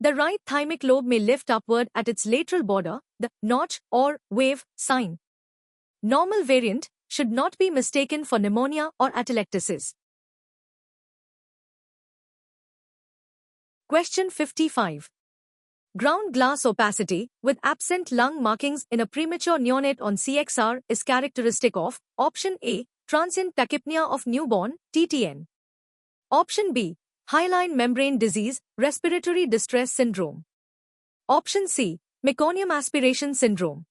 The right thymic lobe may lift upward at its lateral border, the notch or wave sign. Normal variant should not be mistaken for pneumonia or atelectasis. Question 55. Ground glass opacity with absent lung markings in a premature neonate on CXR is characteristic of: Option A, transient tachypnea of newborn, TTN. Option B, hyaline membrane disease, respiratory distress syndrome. Option C, meconium aspiration syndrome.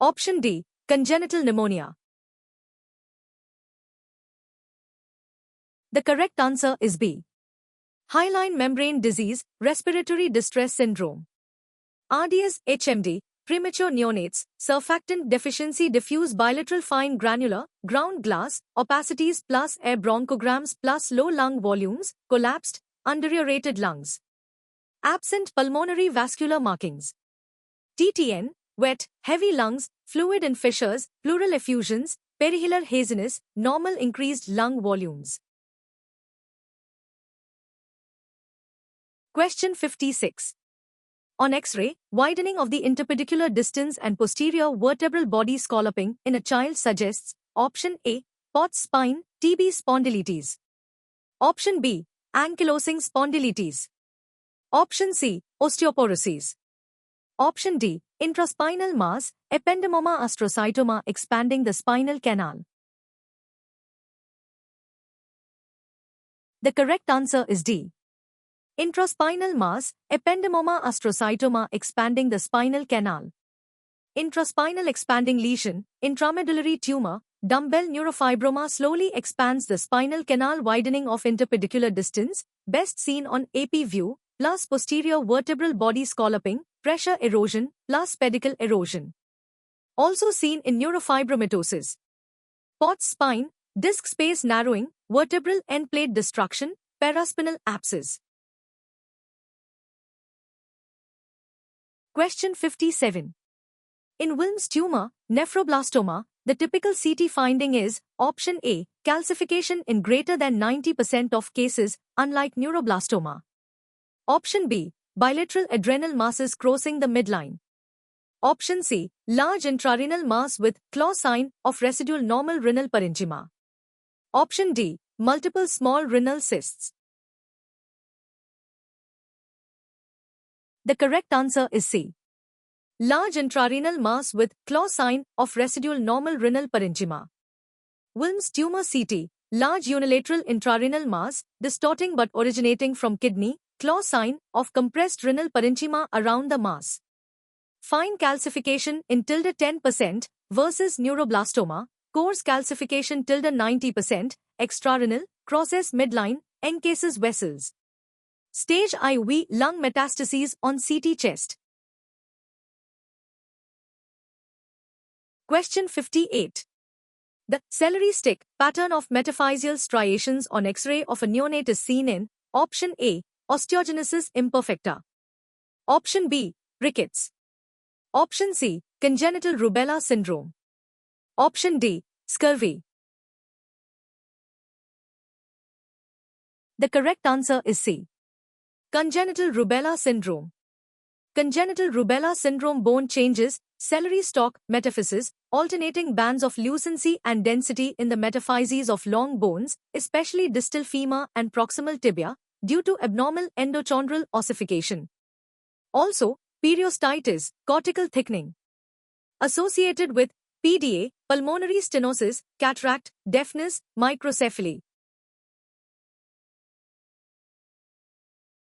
Option D, congenital pneumonia. The correct answer is B. Hyaline membrane disease, respiratory distress syndrome. RDS HMD, premature neonates, surfactant deficiency, diffuse bilateral fine granular, ground glass, opacities plus air bronchograms plus low lung volumes, collapsed, underaerated lungs. Absent pulmonary vascular markings. TTN, wet, heavy lungs, fluid in fissures, pleural effusions, perihilar haziness, normal increased lung volumes. Question 56. On X-ray, widening of the interpedicular distance and posterior vertebral body scalloping in a child suggests: Option A, Pott's spine, TB spondylitis. Option B, ankylosing spondylitis. Option C, osteoporosis. Option D, intraspinal mass, ependymoma astrocytoma expanding the spinal canal. The correct answer is D. Intraspinal mass, ependymoma astrocytoma expanding the spinal canal. Intraspinal expanding lesion, intramedullary tumor, dumbbell neurofibroma slowly expands the spinal canal, widening of interpedicular distance, best seen on AP view, plus posterior vertebral body scalloping, pressure erosion, plus pedicle erosion. Also seen in neurofibromatosis. Pott's spine, disc space narrowing, vertebral end plate destruction, paraspinal abscess. Question 57. In Wilms tumor, nephroblastoma, the typical CT finding is: Option A, calcification in greater than 90% of cases, unlike neuroblastoma. Option B, bilateral adrenal masses crossing the midline. Option C, large intrarenal mass with claw sign of residual normal renal parenchyma. Option D, multiple small renal cysts. The correct answer is C. Large intrarenal mass with claw sign of residual normal renal parenchyma. Wilms tumor CT. Large unilateral intrarenal mass, distorting but originating from kidney, claw sign of compressed renal parenchyma around the mass. Fine calcification in tilde 10% versus neuroblastoma, coarse calcification tilde 90%, extrarenal, crosses midline, encases vessels. Stage IV lung metastases on CT chest. Question 58. The celery stick pattern of metaphyseal striations on X-ray of a neonate is seen in option A, osteogenesis imperfecta. Option B, rickets. Option C, congenital rubella syndrome. Option D, scurvy. The correct answer is C. Congenital rubella syndrome. Congenital rubella syndrome bone changes, celery stalk, metaphysis, alternating bands of lucency and density in the metaphyses of long bones, especially distal femur and proximal tibia, due to abnormal endochondral ossification. Also, periostitis, cortical thickening. Associated with PDA, pulmonary stenosis, cataract, deafness, microcephaly.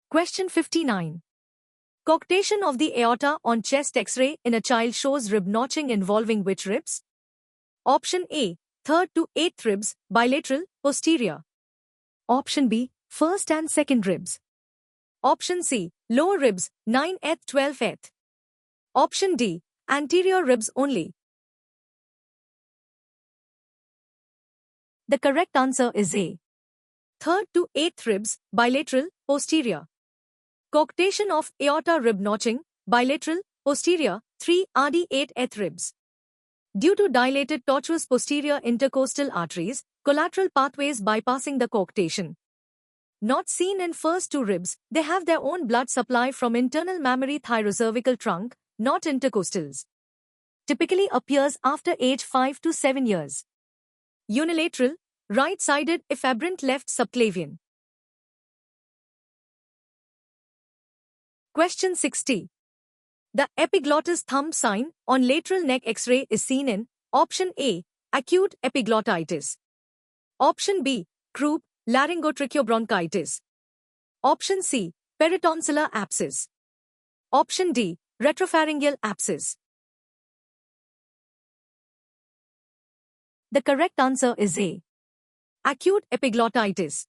Question 59. Coarctation of the aorta on chest X-ray in a child shows rib notching involving which ribs? Option A, 3rd to 8th ribs, bilateral, posterior. Option B, 1st and 2nd ribs. Option C, lower ribs, 9th, 12th. Option D, anterior ribs only. The correct answer is A. 3rd to 8th ribs, bilateral, posterior. Coarctation of aorta rib notching, bilateral, posterior, 3 RD8th ribs. Due to dilated tortuous posterior intercostal arteries, collateral pathways bypassing the coarctation. Not seen in first two ribs, they have their own blood supply from internal mammary thyrocervical trunk, not intercostals. Typically appears after age 5 to 7 years. Unilateral, right-sided if aberrant left subclavian. Question 60. The epiglottis thumb sign on lateral neck X-ray is seen in option A, acute epiglottitis. Option B, croup, laryngotracheobronchitis. Option C, peritonsillar abscess. Option D, retropharyngeal abscess. The correct answer is A. Acute epiglottitis.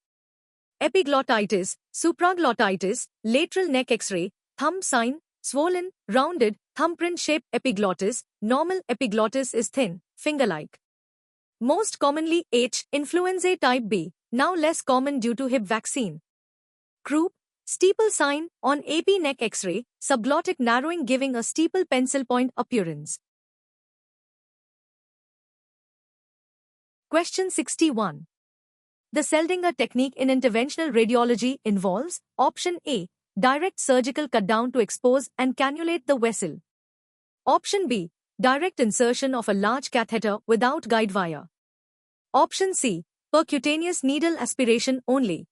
Epiglottitis, supraglottitis, lateral neck X-ray, thumb sign, swollen, rounded, thumbprint-shaped epiglottis, normal epiglottis is thin, finger-like. Most commonly H. influenzae type B, now less common due to hip vaccine. Croup, steeple sign on AP neck X-ray, subglottic narrowing giving a steeple pencil point appearance. Question 61. The Seldinger technique in interventional radiology involves option A, direct surgical cut-down to expose and cannulate the vessel. Option B, direct insertion of a large catheter without guide wire. Option C, percutaneous needle aspiration only.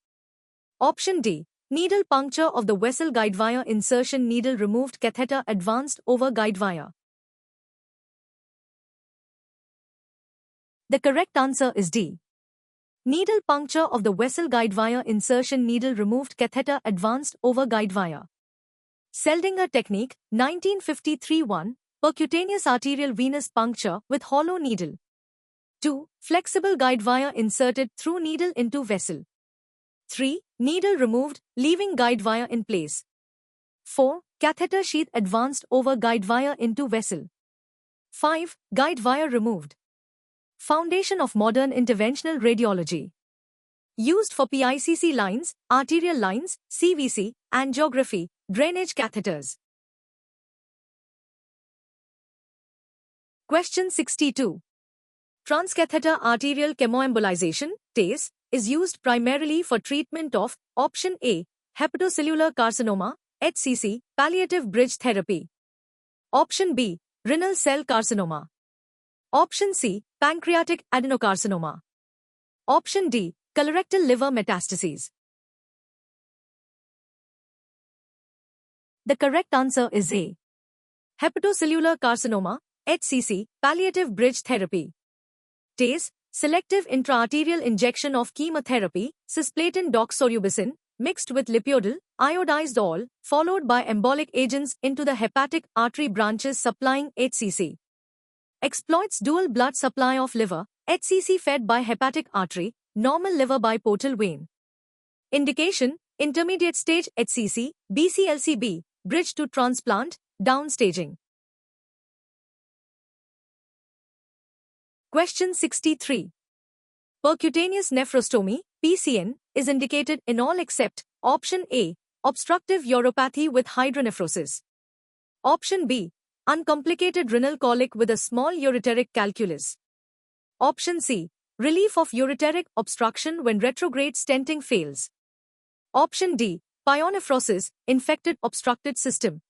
Option D, needle puncture of the vessel, guide wire insertion, needle removed, catheter advanced over guide wire. The correct answer is D. Needle puncture of the vessel, guide wire insertion, needle removed, catheter advanced over guide wire. Seldinger technique, 1953. 1. Percutaneous arterial venous puncture with hollow needle. 2. Flexible guide wire inserted through needle into vessel. 3. Needle removed, leaving guide wire in place. 4. Catheter sheath advanced over guide wire into vessel. 5. Guide wire removed. Foundation of modern interventional radiology. Used for PICC lines, arterial lines, CVC, angiography, drainage catheters. Question 62. Transcatheter arterial chemoembolization, TACE, is used primarily for treatment of option A, hepatocellular carcinoma, HCC, palliative bridge therapy. Option B, renal cell carcinoma. Option C, pancreatic adenocarcinoma. Option D, colorectal liver metastases. The correct answer is A. hepatocellular carcinoma, HCC, palliative bridge therapy. TACE, selective intraarterial injection of chemotherapy, cisplatin doxorubicin, mixed with lipiodol, iodized all, followed by embolic agents into the hepatic artery branches supplying HCC. Exploits dual blood supply of liver, HCC fed by hepatic artery, normal liver by portal vein. Indication, intermediate stage HCC, BCLCB, bridge to transplant, downstaging. Question 63. Percutaneous nephrostomy, PCN, is indicated in all except option A, obstructive uropathy with hydronephrosis. Option B, uncomplicated renal colic with a small ureteric calculus. Option C, relief of ureteric obstruction when retrograde stenting fails. Option D, pyonephrosis, infected obstructed system.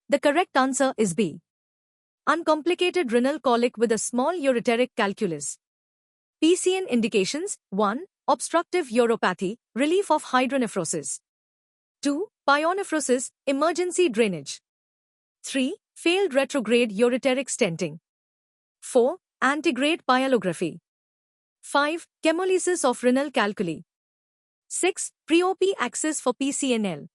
The correct answer is B. Uncomplicated renal colic with a small ureteric calculus. PCN indications: 1. Obstructive uropathy, relief of hydronephrosis. 2. Pyonephrosis, emergency drainage. 3. Failed retrograde ureteric stenting. 4. Antegrade pyelography. 5. Chemolysis of renal calculi. 6. Pre-OP access for PCNL.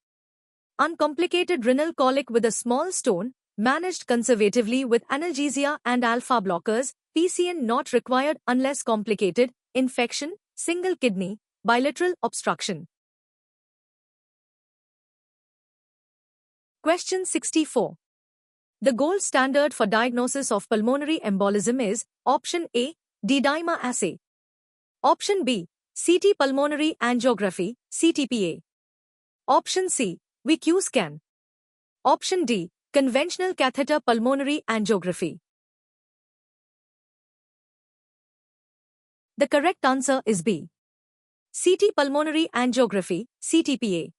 Uncomplicated renal colic with a small stone, managed conservatively with analgesia and alpha blockers, PCN not required unless complicated, infection, single kidney, bilateral obstruction. Question 64. The gold standard for diagnosis of pulmonary embolism is option A, D-dimer assay. Option B, CT pulmonary angiography, CTPA. Option C, VQ scan. Option D, conventional catheter pulmonary angiography. The correct answer is B. CT pulmonary angiography, CTPA.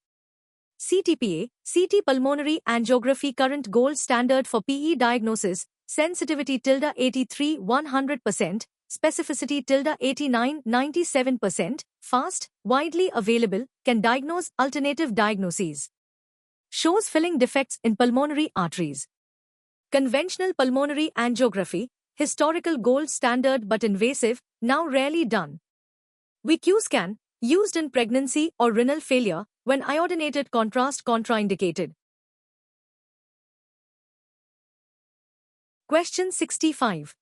CTPA, CT pulmonary angiography current gold standard for PE diagnosis, sensitivity ~83 100%, specificity ~89 97%, fast, widely available, can diagnose alternative diagnoses. Shows filling defects in pulmonary arteries. Conventional pulmonary angiography, historical gold standard but invasive, now rarely done. VQ scan, used in pregnancy or renal failure, when iodinated contrast contraindicated. Question 65.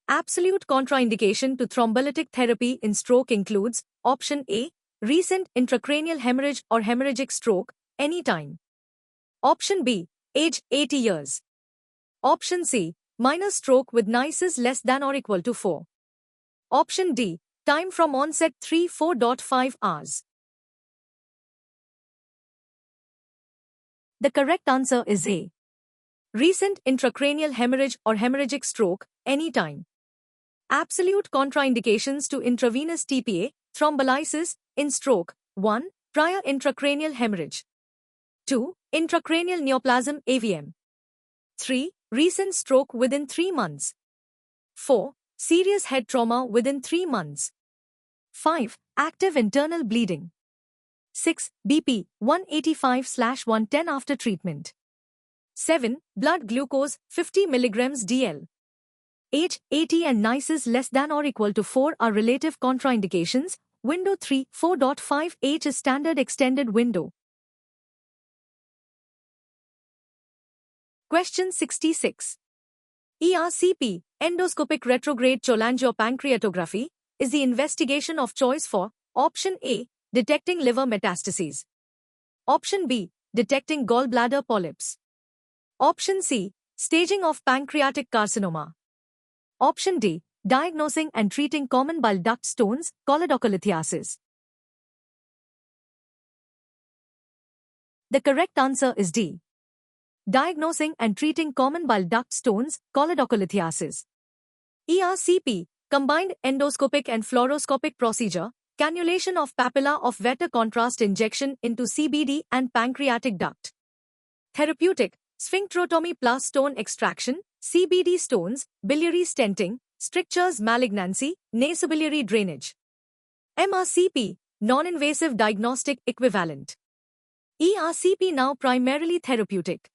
Absolute contraindication to thrombolytic therapy in stroke includes option A, recent intracranial hemorrhage or hemorrhagic stroke, anytime. Option B, age 80 years. Option C, minor stroke with NICEs less than or equal to 4. Option D, time from onset 4.5 hours. The correct answer is A. Recent intracranial hemorrhage or hemorrhagic stroke, anytime. Absolute contraindications to intravenous TPA, thrombolysis, in stroke: 1. Prior intracranial hemorrhage. 2. Intracranial neoplasm AVM. 3. Recent stroke within 3 months. 4. Serious head trauma within 3 months. 5. Active internal bleeding. 6. BP 185/110 after treatment. 7. Blood glucose 50 mg DL. Age 80 and NICEs less than or equal to 4 are relative contraindications. Window 3, 4.5 H is standard extended window. Question 66. ERCP, endoscopic retrograde cholangiopancreatography, is the investigation of choice for option A, detecting liver metastases. Option B, detecting gallbladder polyps. Option C, staging of pancreatic carcinoma. Option D, diagnosing and treating common bile duct stones, choledocholithiasis. The correct answer is D. Diagnosing and treating common bile duct stones, choledocholithiasis. ERCP, combined endoscopic and fluoroscopic procedure, cannulation of papilla of Vetter contrast injection into CBD and pancreatic duct. Therapeutic, sphincterotomy plus stone extraction, CBD stones, biliary stenting, strictures malignancy, nasobiliary drainage. MRCP, non-invasive diagnostic equivalent. ERCP now primarily therapeutic.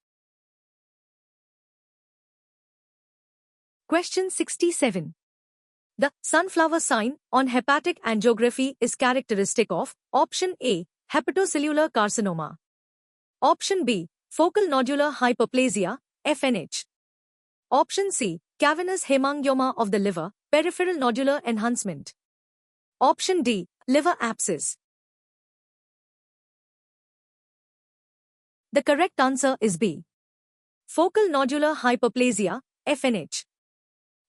Question 67. The sunflower sign on hepatic angiography is characteristic of option A, hepatocellular carcinoma. Option B, focal nodular hyperplasia, FNH. Option C, cavernous hemangioma of the liver, peripheral nodular enhancement. Option D, liver abscess. The correct answer is B. Focal nodular hyperplasia, FNH.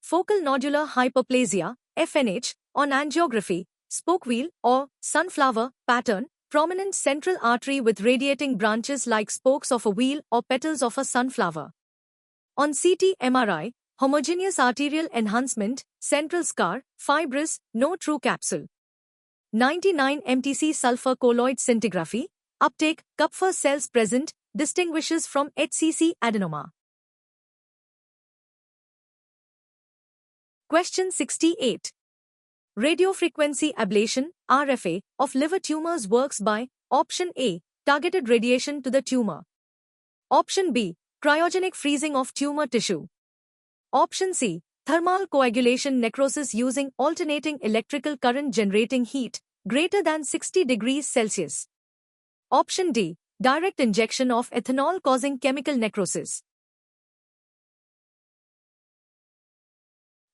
Focal nodular hyperplasia, FNH, on angiography, spokewheel or sunflower pattern, prominent central artery with radiating branches like spokes of a wheel or petals of a sunflower. On CT MRI, homogeneous arterial enhancement, central scar, fibrous, no true capsule. 99 mTc sulfur colloid scintigraphy, uptake, Kupffer cells present, distinguishes from HCC adenoma. Question 68. Radiofrequency ablation, RFA, of liver tumors works by option A, targeted radiation to the tumor. Option B, cryogenic freezing of tumor tissue. Option C, thermal coagulation necrosis using alternating electrical current generating heat greater than 60 degrees Celsius. Option D, direct injection of ethanol causing chemical necrosis.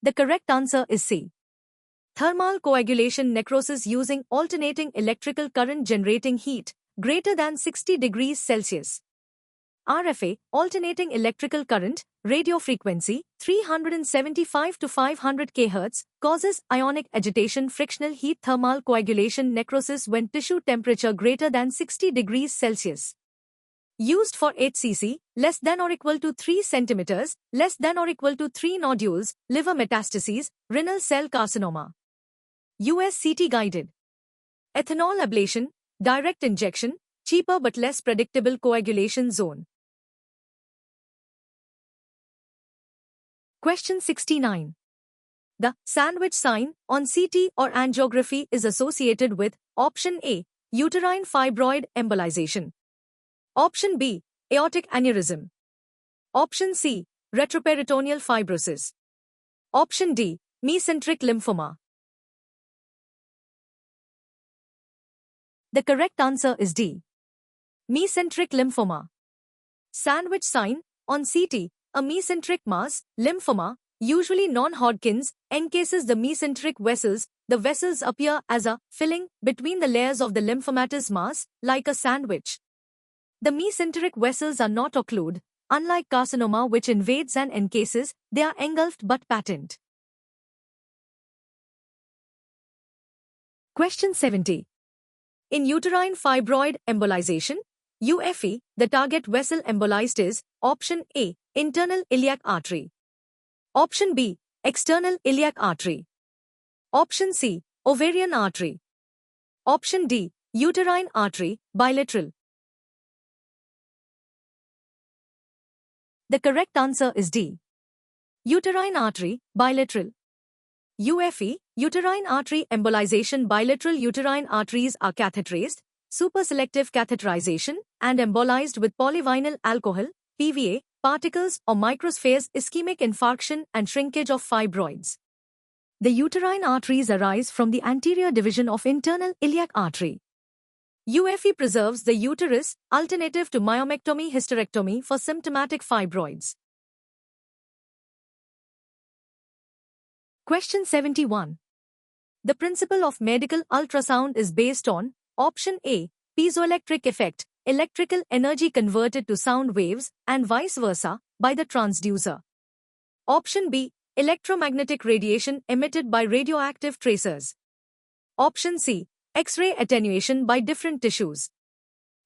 The correct answer is C. Thermal coagulation necrosis using alternating electrical current generating heat greater than 60 degrees Celsius. RFA, alternating electrical current, radiofrequency, 375 to 500 kHz, causes ionic agitation frictional heat thermal coagulation necrosis when tissue temperature greater than 60 degrees Celsius. Used for HCC, less than or equal to 3 cm, less than or equal to 3 nodules, liver metastases, renal cell carcinoma. US CT guided. Ethanol ablation, direct injection, cheaper but less predictable coagulation zone. Question 69. The sandwich sign on CT or angiography is associated with option A, uterine fibroid embolization. Option B, aortic aneurysm. Option C, retroperitoneal fibrosis. Option D, mesenteric lymphoma. The correct answer is D. Mesenteric lymphoma. Sandwich sign on CT, a mesenteric mass, lymphoma, usually non-Hodgkin's, encases the mesenteric vessels. The vessels appear as a filling between the layers of the lymphomatous mass, like a sandwich. The mesenteric vessels are not occlude. Unlike carcinoma which invades and encases, they are engulfed but patent. Question 70. In uterine fibroid embolization, UFE, the target vessel embolized is option A, internal iliac artery. Option B, external iliac artery. Option C, ovarian artery. Option D, uterine artery, bilateral. The correct answer is D. Uterine artery, bilateral. UFE, uterine artery embolization. Bilateral uterine arteries are catheterized, superselective catheterization, and embolized with polyvinyl alcohol, PVA, particles or microspheres. Ischemic infarction and shrinkage of fibroids. The uterine arteries arise from the anterior division of internal iliac artery. UFE preserves the uterus, alternative to myomectomy hysterectomy for symptomatic fibroids. Question 71. The principle of medical ultrasound is based on option A, piezoelectric effect, electrical energy converted to sound waves and vice versa by the transducer. Option B, electromagnetic radiation emitted by radioactive tracers. Option C, X-ray attenuation by different tissues.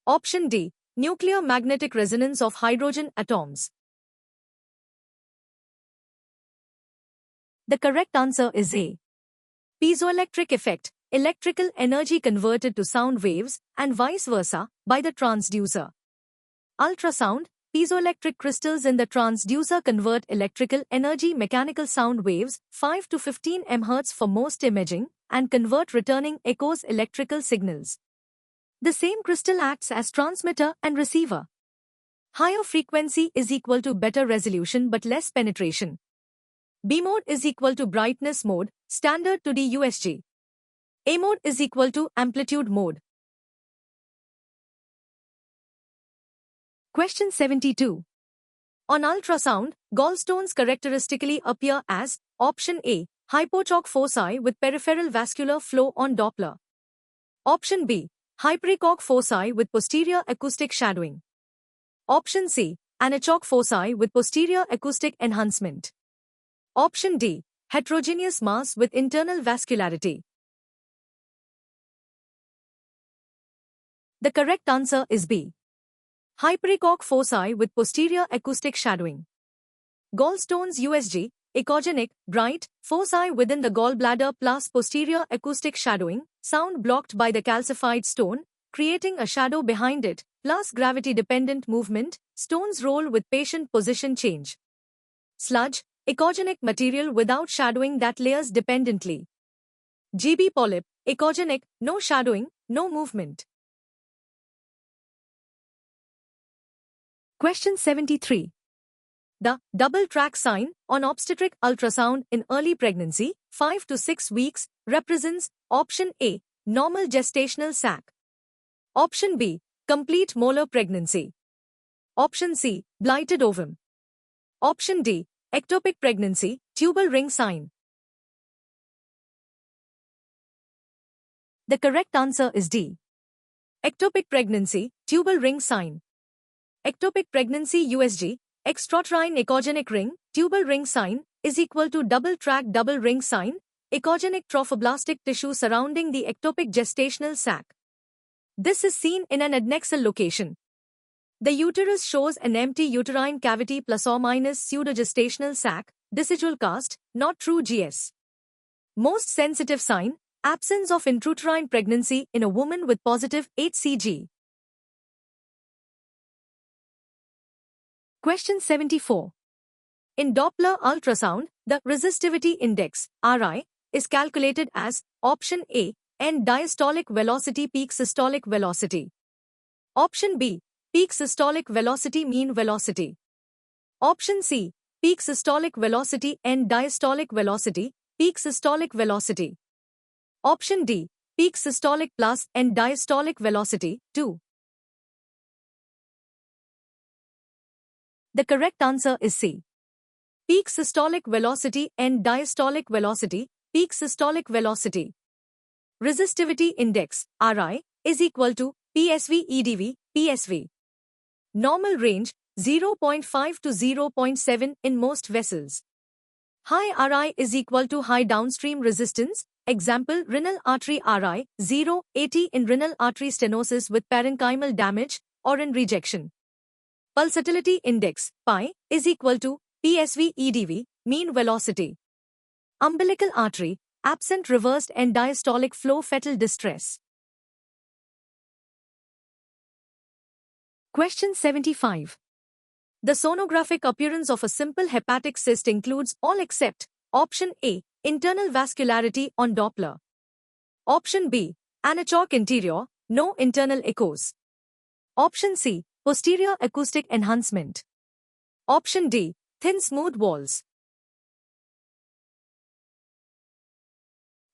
Option D, nuclear magnetic resonance of hydrogen atoms. The correct answer is A. Piezoelectric effect, electrical energy converted to sound waves and vice versa by the transducer. Ultrasound, piezoelectric crystals in the transducer convert electrical energy mechanical sound waves 5 to 15 MHz for most imaging and convert returning echoes electrical signals. The same crystal acts as transmitter and receiver. Higher frequency is equal to better resolution but less penetration. B mode is equal to brightness mode, standard to DUSG. A mode is equal to amplitude mode. Question 72. On ultrasound, gallstones characteristically appear as option A, hypochoke foci with peripheral vascular flow on Doppler. Option B, hyperechoic foci with posterior acoustic shadowing. Option C, anechoic foci with posterior acoustic enhancement. Option D, heterogeneous mass with internal vascularity. The correct answer is B. Hyperechoic foci with posterior acoustic shadowing. Gallstones USG, echogenic, bright, foci within the gallbladder plus posterior acoustic shadowing, sound blocked by the calcified stone, creating a shadow behind it, plus gravity-dependent movement, stones roll with patient position change. Sludge, echogenic material without shadowing that layers dependently. GB polyp, echogenic, no shadowing, no movement. Question 73. The double track sign on obstetric ultrasound in early pregnancy, 5 to 6 weeks, represents option A, normal gestational sac. Option B, complete molar pregnancy. Option C, blighted ovum. Option D, ectopic pregnancy, tubal ring sign. The correct answer is D. Ectopic pregnancy, tubal ring sign. Ectopic pregnancy USG, extrauterine echogenic ring, tubal ring sign, is equal to double track double ring sign, echogenic trophoblastic tissue surrounding the ectopic gestational sac. This is seen in an adnexal location. The uterus shows an empty uterine cavity plus or minus pseudogestational sac, decidual cast, not true GS. Most sensitive sign, absence of intrauterine pregnancy in a woman with positive HCG. Question 74. In Doppler ultrasound, the resistivity index, RI, is calculated as option A, end diastolic velocity peak systolic velocity. Option B, peak systolic velocity mean velocity. Option C, peak systolic velocity end diastolic velocity, peak systolic velocity. Option D, peak systolic plus end diastolic velocity, 2. The correct answer is C. Peak systolic velocity end diastolic velocity, peak systolic velocity. Resistivity index, RI, is equal to PSV EDV, PSV. Normal range, 0.5 to 0.7 in most vessels. High RI is equal to high downstream resistance, example renal artery RI, 0, 80 in renal artery stenosis with parenchymal damage or in rejection. Pulsatility index, pi, is equal to PSV EDV, mean velocity. Umbilical artery, absent reversed end diastolic flow fetal distress. Question 75. The sonographic appearance of a simple hepatic cyst includes all except option A, internal vascularity on Doppler. Option B, anechoic interior, no internal echoes. Option C, posterior acoustic enhancement. Option D, thin smooth walls.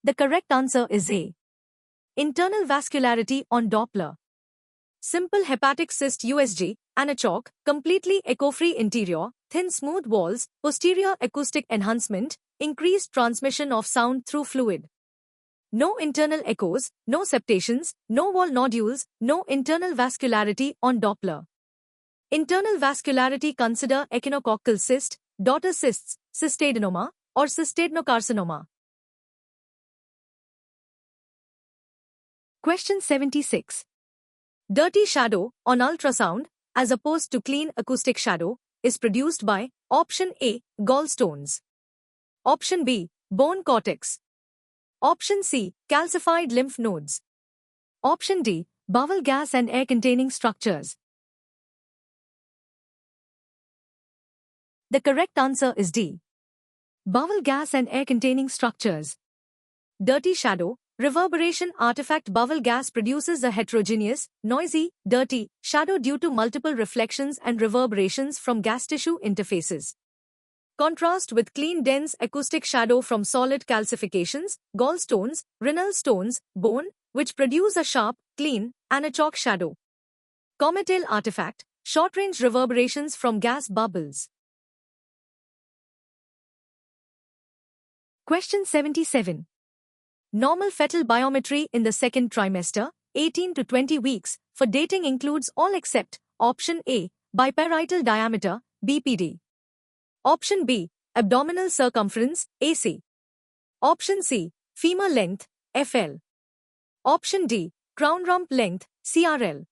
The correct answer is A. Internal vascularity on Doppler. Simple hepatic cyst USG, anechoic, completely echo-free interior, thin smooth walls, posterior acoustic enhancement, increased transmission of sound through fluid. No internal echoes, no septations, no wall nodules, no internal vascularity on Doppler. Internal vascularity consider echinococcal cyst, daughter cysts, cystadenoma, or cystadenocarcinoma. Question 76. Dirty shadow on ultrasound, as opposed to clean acoustic shadow, is produced by option A, gallstones. Option B, bone cortex. Option C, calcified lymph nodes. Option D, bowel gas and air-containing structures. The correct answer is D. Bowel gas and air-containing structures. Dirty shadow, reverberation artifact bubble gas produces a heterogeneous, noisy, dirty shadow due to multiple reflections and reverberations from gas tissue interfaces. Contrast with clean dense acoustic shadow from solid calcifications, gallstones, renal stones, bone, which produce a sharp, clean, anechoic shadow. Comet tail artifact, short-range reverberations from gas bubbles. Question 77. Normal fetal biometry in the second trimester, 18 to 20 weeks, for dating includes all except option A, biparietal diameter, BPD. Option B, abdominal circumference, AC. Option C, femur length, FL. Option D, crown rump length, CRL.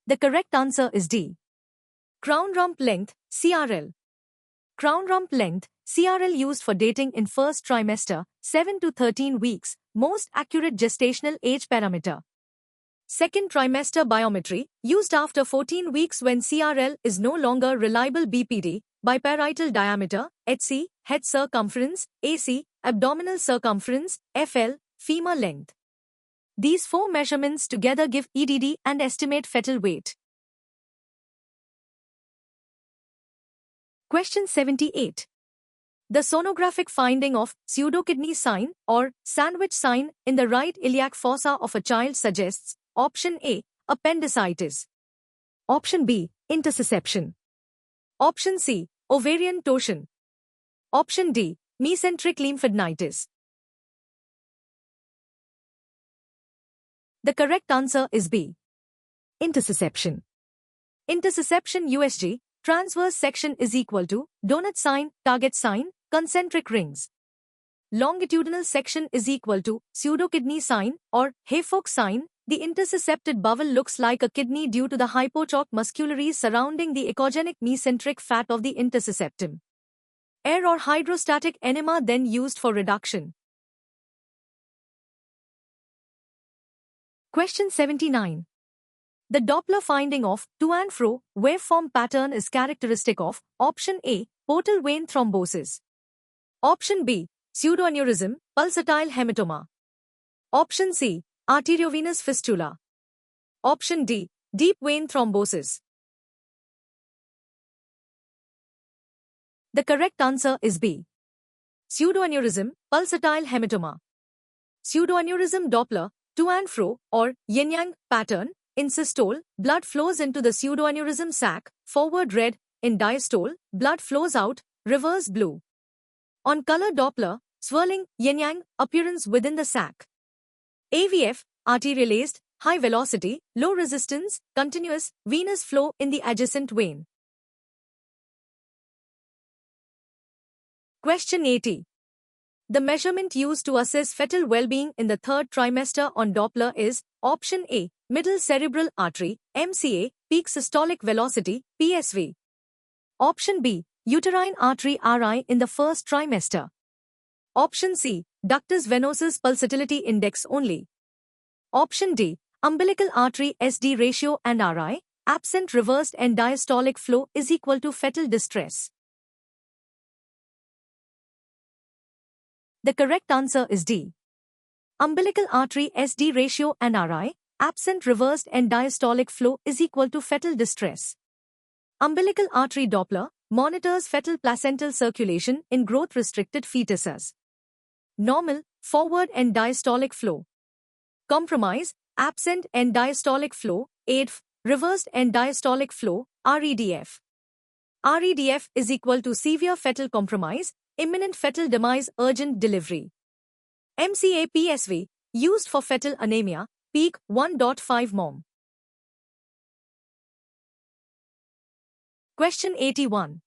The correct answer is D. Crown rump length, CRL. Crown rump length, CRL used for dating in first trimester, 7 to 13 weeks, most accurate gestational age parameter. Second trimester biometry, used after 14 weeks when CRL is no longer reliable BPD, biparietal diameter, HC, head circumference, AC, abdominal circumference, FL, femur length. These four measurements together give EDD and estimate fetal weight. Question 78. The sonographic finding of pseudokidney sign or sandwich sign in the right iliac fossa of a child suggests option A, appendicitis. Option B, intussusception. Option C, ovarian torsion. Option D, mesenteric lymphadenitis. The correct answer is B. Intussusception. Intussusception USG, transverse section is equal to donut sign, target sign, concentric rings. Longitudinal section is equal to pseudokidney sign or Hayfok sign. The intussuscepted bowel looks like a kidney due to the hypochoke muscularies surrounding the echogenic mesenteric fat of the intussusceptum. Air or hydrostatic enema then used for reduction. Question 79. The Doppler finding of to and fro waveform pattern is characteristic of option A, portal vein thrombosis. Option B, pseudoaneurysm, pulsatile hematoma. Option C, arteriovenous fistula. Option D, deep vein thrombosis. The correct answer is B. Pseudoaneurysm, pulsatile hematoma. Pseudoaneurysm Doppler, to and fro, or yin-yang pattern. In systole, blood flows into the pseudoaneurysm sac, forward red. In diastole, blood flows out, reverse blue. On color Doppler, swirling, yin-yang, appearance within the sac. AVF, arterialized, high velocity, low resistance, continuous, venous flow in the adjacent vein. Question 80. The measurement used to assess fetal well-being in the third trimester on Doppler is option A, middle cerebral artery, MCA, peak systolic velocity, PSV. Option B, uterine artery RI in the first trimester. Option C, ductus venosus pulsatility index only. Option D, umbilical artery SD ratio and RI, absent reversed end diastolic flow is equal to fetal distress. The correct answer is D. Umbilical artery SD ratio and RI, absent reversed end diastolic flow is equal to fetal distress. Umbilical artery Doppler monitors fetal placental circulation in growth-restricted fetuses. Normal, forward end diastolic flow. Compromise, absent end diastolic flow, ADF, reversed end diastolic flow, REDF. REDF is equal to severe fetal compromise, imminent fetal demise, urgent delivery. MCA PSV, used for fetal anemia, peak 1.5 mom. Question 81.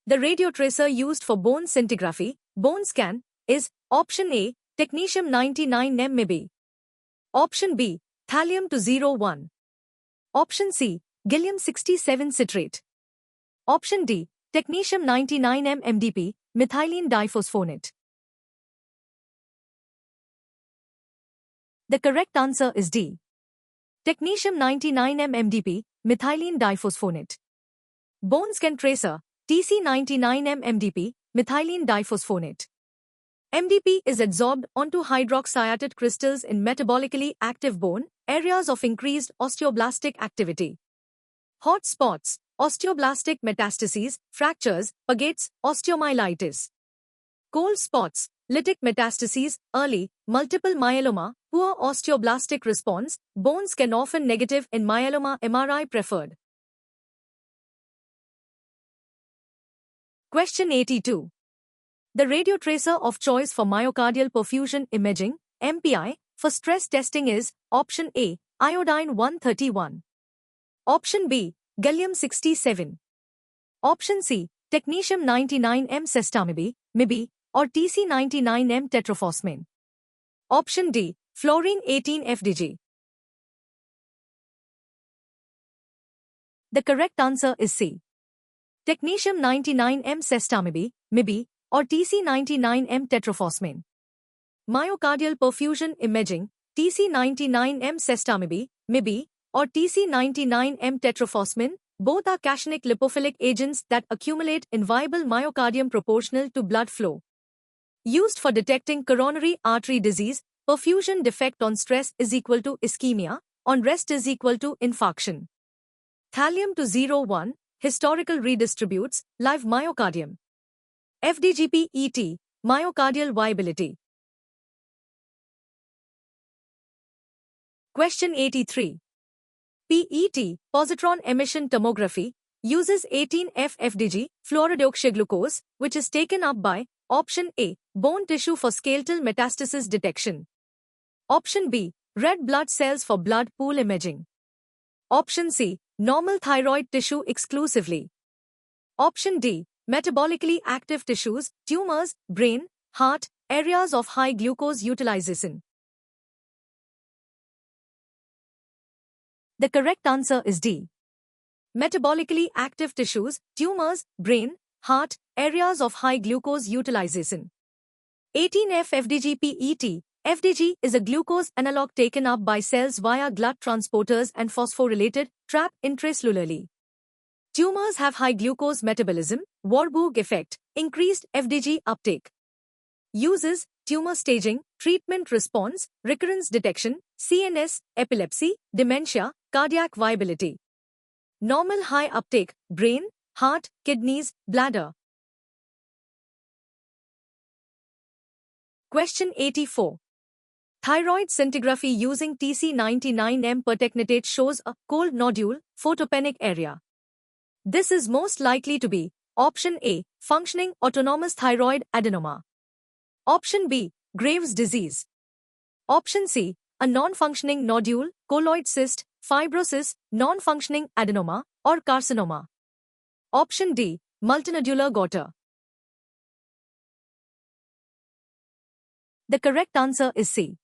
The radiotracer used for bone scintigraphy, bone scan, is option A, technetium-99 MeB. Option B, thallium-201. Option C, gallium-67 citrate. Option D, technetium-99 MDP, methylene diphosphonate. The correct answer is D. Technetium-99 MDP, methylene diphosphonate. Bone scan tracer, TC-99 MDP, methylene diphosphonate. MDP is adsorbed onto hydroxyatid crystals in metabolically active bone, areas of increased osteoblastic activity. Hot spots, osteoblastic metastases, fractures, pagates, osteomyelitis. Cold spots, lytic metastases, early, multiple myeloma, poor osteoblastic response, bones can often negative in myeloma MRI preferred. Question 82. The radiotracer of choice for myocardial perfusion imaging, MPI, for stress testing is option A, iodine-131. Option B, gallium-67. Option C, technetium-99m sestamib, MIB, or Tc-99m tetraphosphane. Option D, fluorine-18 FDG. The correct answer is C. Technetium-99m sestamib, MIB, or Tc-99m tetraphosphane. Myocardial perfusion imaging, Tc-99m sestamib, MIB, or Tc-99m tetraphosphane, both are cationic lipophilic agents that accumulate in viable myocardium proportional to blood flow. Used for detecting coronary artery disease, perfusion defect on stress is equal to ischemia, on rest is equal to infarction. Thallium to 0-1, historical redistributes, live myocardium. FDGP-ET, myocardial viability. Question 83. PET, positron emission tomography, uses 18F-FDG, fluorodeoxyglucose, which is taken up by option A, bone tissue for skeletal metastasis detection. Option B, red blood cells for blood pool imaging. Option C, normal thyroid tissue exclusively. Option D, metabolically active tissues, tumors, brain, heart, areas of high glucose utilization. The correct answer is D. Metabolically active tissues, tumors, brain, heart, areas of high glucose utilization. 18F-FDG-PET, FDG is a glucose analog taken up by cells via GLUT transporters and phosphorylated, trapped intracellularly. Tumors have high glucose metabolism, Warburg effect, increased FDG uptake. Uses, tumor staging, treatment response, recurrence detection, CNS, epilepsy, dementia, cardiac viability. Normal high uptake, brain, heart, kidneys, bladder. Question 84. Thyroid scintigraphy using Tc-99m pertechnetate shows a cold nodule, photopenic area. This is most likely to be option A, functioning autonomous thyroid adenoma. Option B, Graves' disease. Option C, a non-functioning nodule, colloid cyst, fibrosis, non-functioning adenoma, or carcinoma. Option D, multinodular goiter. The correct answer is C.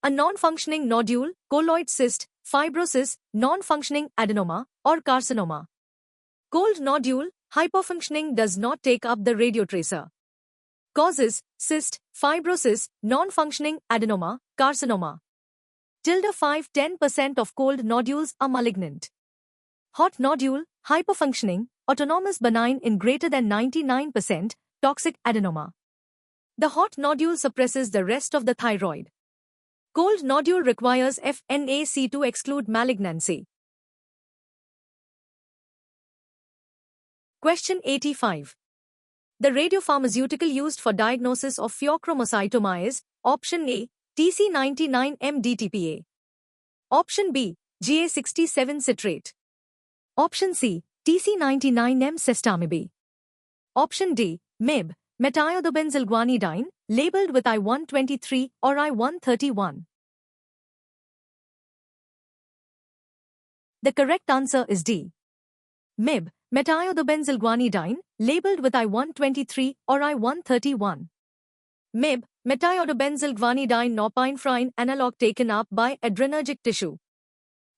A non-functioning nodule, colloid cyst, fibrosis, non-functioning adenoma, or carcinoma. Cold nodule, hyperfunctioning does not take up the radiotracer. Causes, cyst, fibrosis, non-functioning adenoma, carcinoma. Tilde 5-10% of cold nodules are malignant. Hot nodule, hyperfunctioning, autonomous benign in greater than 99%, toxic adenoma. The hot nodule suppresses the rest of the thyroid. Cold nodule requires FNAC to exclude malignancy. Question 85. The radiopharmaceutical used for diagnosis of pheochromocytoma is option A, Tc-99m-DTPA. Option B, Ga67 citrate. Option C, Tc-99m sestamib. Option D, MIB, metiodobenzylguanidine, labeled with I-123 or I-131. The correct answer is D. MIB, metiodobenzylguanidine, labeled with I-123 or I-131. MIB, metiodobenzylguanidine norepinephrine analog taken up by adrenergic tissue.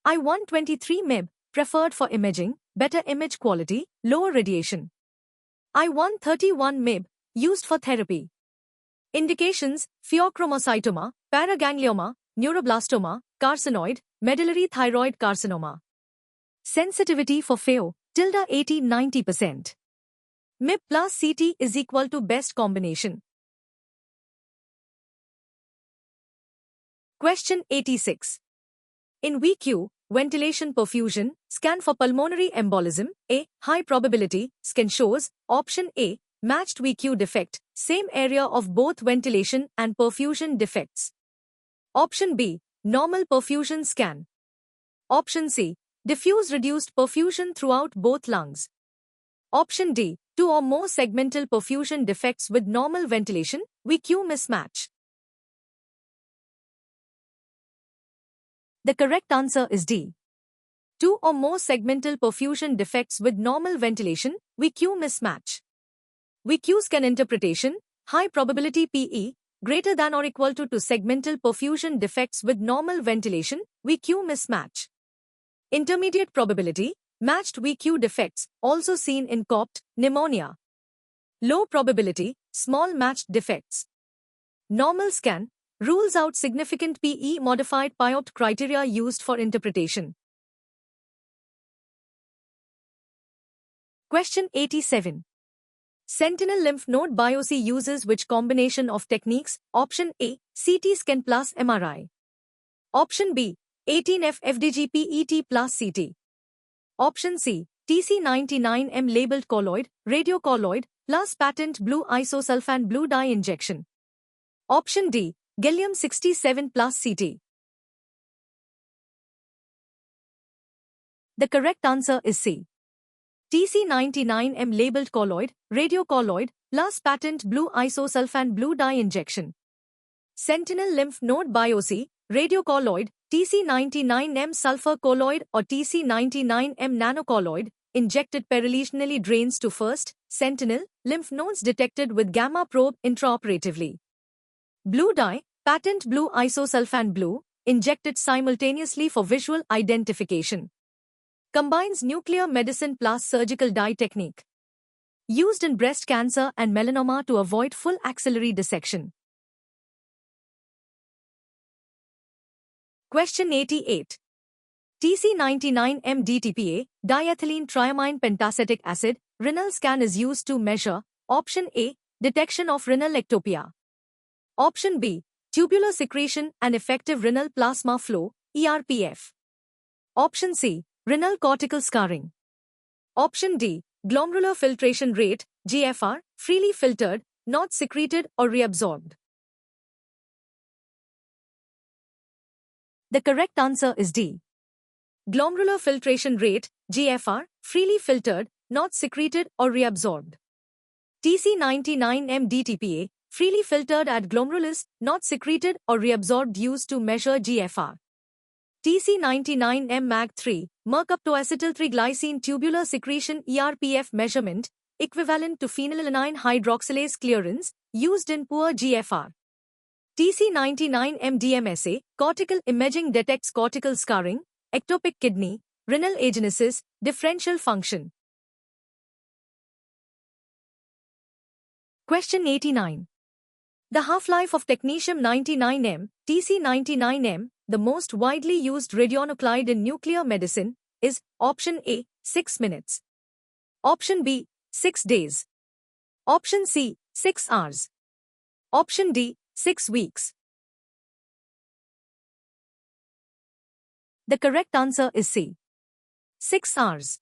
I-123 MIB, preferred for imaging, better image quality, lower radiation. I-131 MIB, used for therapy. Indications, pheochromocytoma, paraganglioma, neuroblastoma, carcinoid, medullary thyroid carcinoma. Sensitivity for pheo, tilde 80-90%. MIB plus CT is equal to best combination. Question 86. In VQ, ventilation perfusion, scan for pulmonary embolism, A. High probability, scan shows, option A. Matched VQ defect, same area of both ventilation and perfusion defects. Option B. Normal perfusion scan. Option C. Diffuse reduced perfusion throughout both lungs. Option D. Two or more segmental perfusion defects with normal ventilation, VQ mismatch. The correct answer is D. Two or more segmental perfusion defects with normal ventilation, VQ mismatch. VQ scan interpretation, high probability PE, greater than or equal to two segmental perfusion defects with normal ventilation, VQ mismatch. Intermediate probability, matched VQ defects, also seen in COPD, pneumonia. Low probability, small matched defects. Normal scan, rules out significant PE modified PIOPT criteria used for interpretation. Question 87. Sentinel lymph node biopsy uses which combination of techniques? Option A. CT scan plus MRI. Option B. 18F FDG PET plus CT. Option C. TC99M labeled colloid, radiocolloid, plus patent blue isosulfan blue dye injection. Option D. Gallium-67 plus CT. The correct answer is C. TC99M labeled colloid, radiocolloid, plus patent blue isosulfan blue dye injection. Sentinel lymph node biopsy, radiocolloid, TC99M sulfur colloid or TC99M nanocolloid, injected perilesionally drains to first, sentinel, lymph nodes detected with gamma probe intraoperatively. Blue dye, patent blue isosulfan blue, injected simultaneously for visual identification. Combines nuclear medicine plus surgical dye technique. Used in breast cancer and melanoma to avoid full axillary dissection. Question 88. TC99M DTPA, diethylene triamine pentacetic acid, renal scan is used to measure. Option A. Detection of renal ectopia. Option B. Tubular secretion and effective renal plasma flow, ERPF. Option C. Renal cortical scarring. Option D. Glomerular filtration rate, GFR, freely filtered, not secreted or reabsorbed. The correct answer is D. Glomerular filtration rate, GFR, freely filtered, not secreted or reabsorbed. TC99M DTPA, freely filtered at glomerulus, not secreted or reabsorbed, used to measure GFR. TC99M MAG3, mercaptoacetyl-3-glycine tubular secretion ERPF measurement, equivalent to phenylalanine hydroxylase clearance, used in poor GFR. TC99M DMSA, cortical imaging detects cortical scarring, ectopic kidney, renal agenesis, differential function. Question 89. The half-life of technetium-99M, TC99M, the most widely used radionuclide in nuclear medicine, is Option A, 6 minutes. Option B, 6 days. Option C, 6 hours. Option D, 6 weeks. The correct answer is C. 6 hours.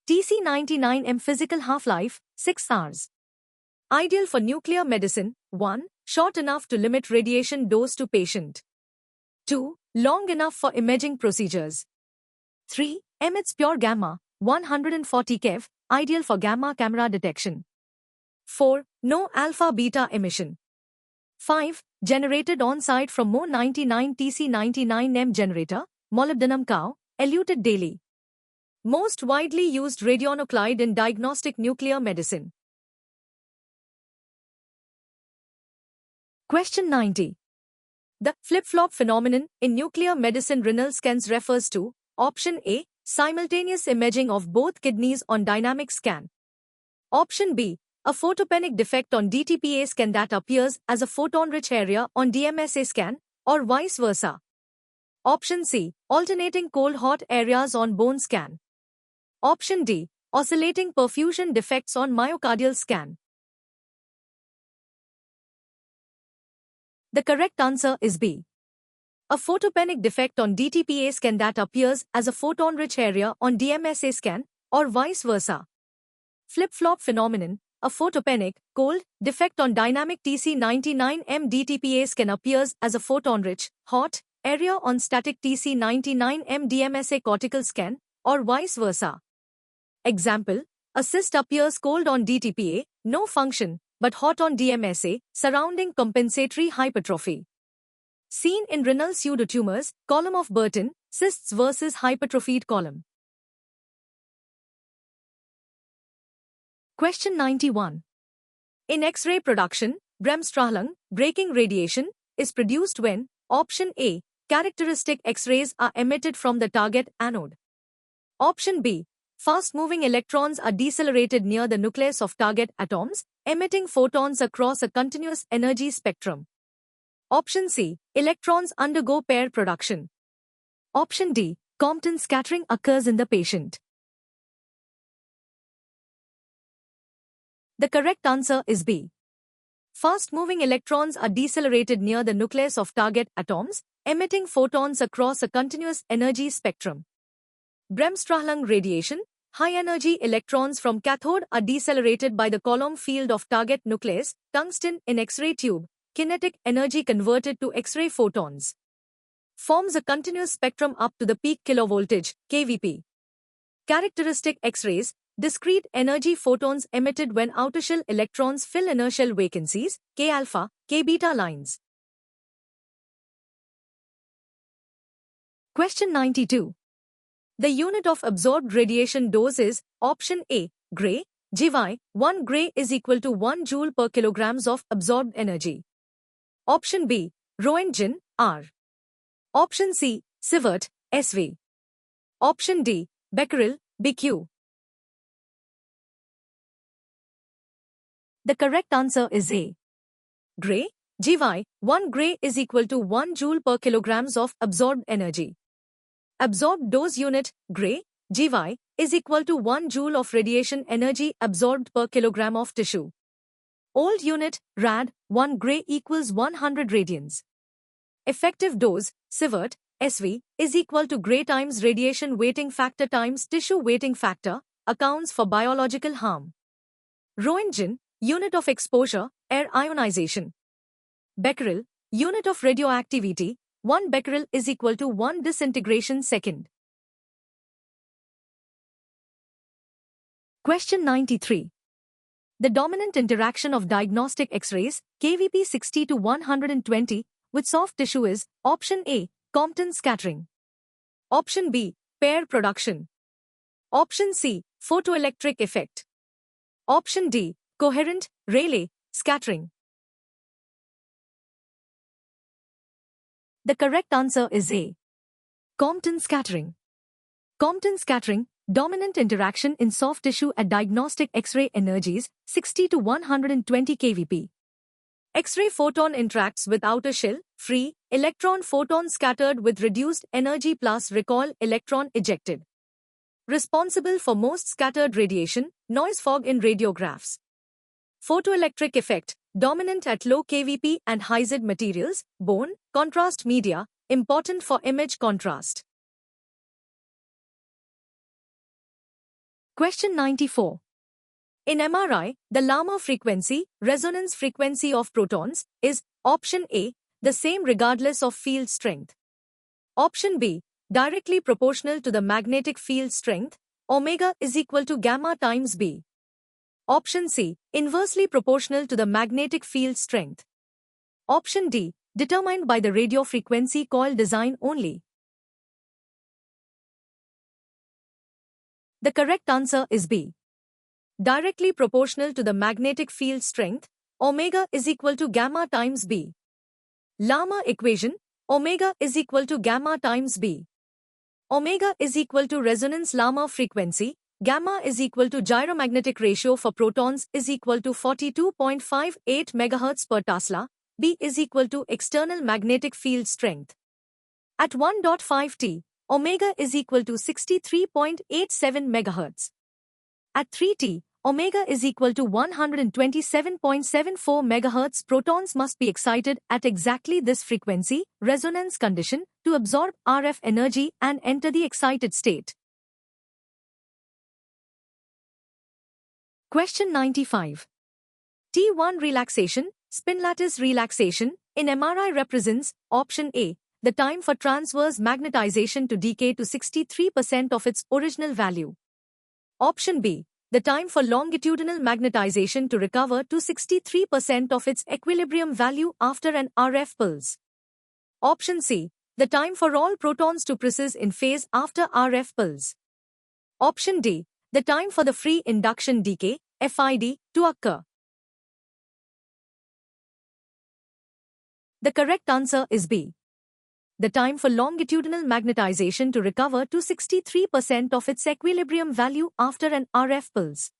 TC99M physical half-life, 6 hours. Ideal for nuclear medicine, 1. Short enough to limit radiation dose to patient. 2. Long enough for imaging procedures. 3. Emits pure gamma, 140 keV, ideal for gamma camera detection. 4. No alpha-beta emission. 5. Generated on-site from Mo99 TC99M generator, molybdenum cow, eluted daily. Most widely used radionuclide in diagnostic nuclear medicine. Question 90. The flip-flop phenomenon in nuclear medicine renal scans refers to Option A. Simultaneous imaging of both kidneys on dynamic scan. Option B. A photopenic defect on DTPA scan that appears as a photon-rich area on DMSA scan, or vice versa. Option C. Alternating cold-hot areas on bone scan. Option D. Oscillating perfusion defects on myocardial scan. The correct answer is B. A photopenic defect on DTPA scan that appears as a photon-rich area on DMSA scan, or vice versa. Flip-flop phenomenon. A photopenic, cold, defect on dynamic TC99M DTPA scan appears as a photon-rich, hot, area on static TC99M DMSA cortical scan, or vice versa. Example, a cyst appears cold on DTPA, no function, but hot on DMSA, surrounding compensatory hypertrophy. Seen in renal pseudotumors, column of Burton, cysts versus hypertrophied column. Question 91. In X-ray production, Bremsstrahlung, breaking radiation, is produced when, option A, characteristic X-rays are emitted from the target anode. Option B, fast-moving electrons are decelerated near the nucleus of target atoms, emitting photons across a continuous energy spectrum. Option C, electrons undergo pair production. Option D, Compton scattering occurs in the patient. The correct answer is B. Fast-moving electrons are decelerated near the nucleus of target atoms, emitting photons across a continuous energy spectrum. Bremsstrahlung radiation, high-energy electrons from cathode are decelerated by the Coulomb field of target nucleus, tungsten in X-ray tube, kinetic energy converted to X-ray photons. Forms a continuous spectrum up to the peak kilovoltage, kVp. Characteristic X-rays, discrete energy photons emitted when outer shell electrons fill inner shell vacancies, K-alpha, K-beta lines. Question 92. The unit of absorbed radiation dose is, option A, Gray, GeV, 1 Gray is equal to 1 joule per kilograms of absorbed energy. Option B, Roentgen, R. Option C, Sievert, SV. Option D, Becquerel, BQ. The correct answer is A. Gray, GeV, 1 Gray is equal to 1 joule per kilograms of absorbed energy. Absorbed dose unit, Gray, GeV, is equal to 1 joule of radiation energy absorbed per kilogram of tissue. Old unit, Rad, 1 Gray equals 100 radians. Effective dose, Sievert, SV, is equal to Gray times radiation weighting factor times tissue weighting factor, accounts for biological harm. Roentgen, unit of exposure, air ionization. Becquerel, unit of radioactivity, 1 becquerel is equal to 1 disintegration second. Question 93. The dominant interaction of diagnostic X-rays, kVp 60 to 120, with soft tissue is, option A, Compton scattering. Option B, pair production. Option C, photoelectric effect. Option D, coherent, Rayleigh, scattering. The correct answer is A. Compton scattering. Compton scattering, dominant interaction in soft tissue at diagnostic X-ray energies, 60 to 120 kVp. X-ray photon interacts with outer shell, free, electron photon scattered with reduced energy plus recoil electron ejected. Responsible for most scattered radiation, noise fog in radiographs. Photoelectric effect, dominant at low kVp and high Z materials, bone, contrast media, important for image contrast. Question 94. In MRI, the Lama frequency, resonance frequency of protons, is, option A, the same regardless of field strength. Option B, directly proportional to the magnetic field strength, omega is equal to gamma times B. Option C, inversely proportional to the magnetic field strength. Option D, determined by the radio frequency coil design only. The correct answer is B. Directly proportional to the magnetic field strength, omega is equal to gamma times B. Lama equation, omega is equal to gamma times B. Omega is equal to resonance Lama frequency, gamma is equal to gyromagnetic ratio for protons is equal to 42.58 MHz per Tesla, B is equal to external magnetic field strength. At 1.5 T, omega is equal to 63.87 MHz. At 3 T, omega is equal to 127.74 MHz. Protons must be excited at exactly this frequency, resonance condition, to absorb RF energy and enter the excited state. Question 95. T1 relaxation, spin lattice relaxation, in MRI represents, option A, the time for transverse magnetization to decay to 63% of its original value. Option B, the time for longitudinal magnetization to recover to 63% of its equilibrium value after an RF pulse. Option C, the time for all protons to precess in phase after RF pulse. Option D, the time for the free induction decay, FID, to occur. The correct answer is B. The time for longitudinal magnetization to recover to 63% of its equilibrium value after an RF pulse.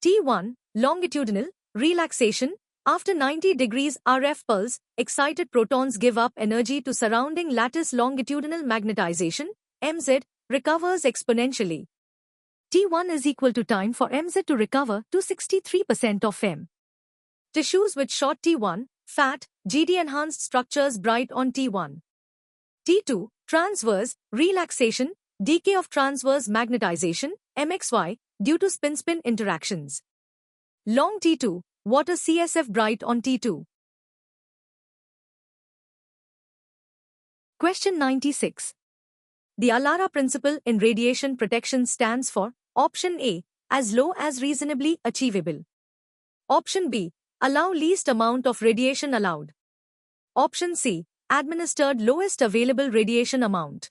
T1, longitudinal, relaxation, after 90 degrees RF pulse, excited protons give up energy to surrounding lattice. Longitudinal magnetization, MZ, recovers exponentially. T1 is equal to time for MZ to recover to 63% of M. Tissues with short T1, fat, GD-enhanced structures bright on T1. T2, transverse, relaxation, decay of transverse magnetization, MXY, due to spin-spin interactions. Long T2, water CSF bright on T2. Question 96. The ALARA principle in radiation protection stands for, option A, as low as reasonably achievable. Option B, allow least amount of radiation allowed. Option C, administered lowest available radiation amount.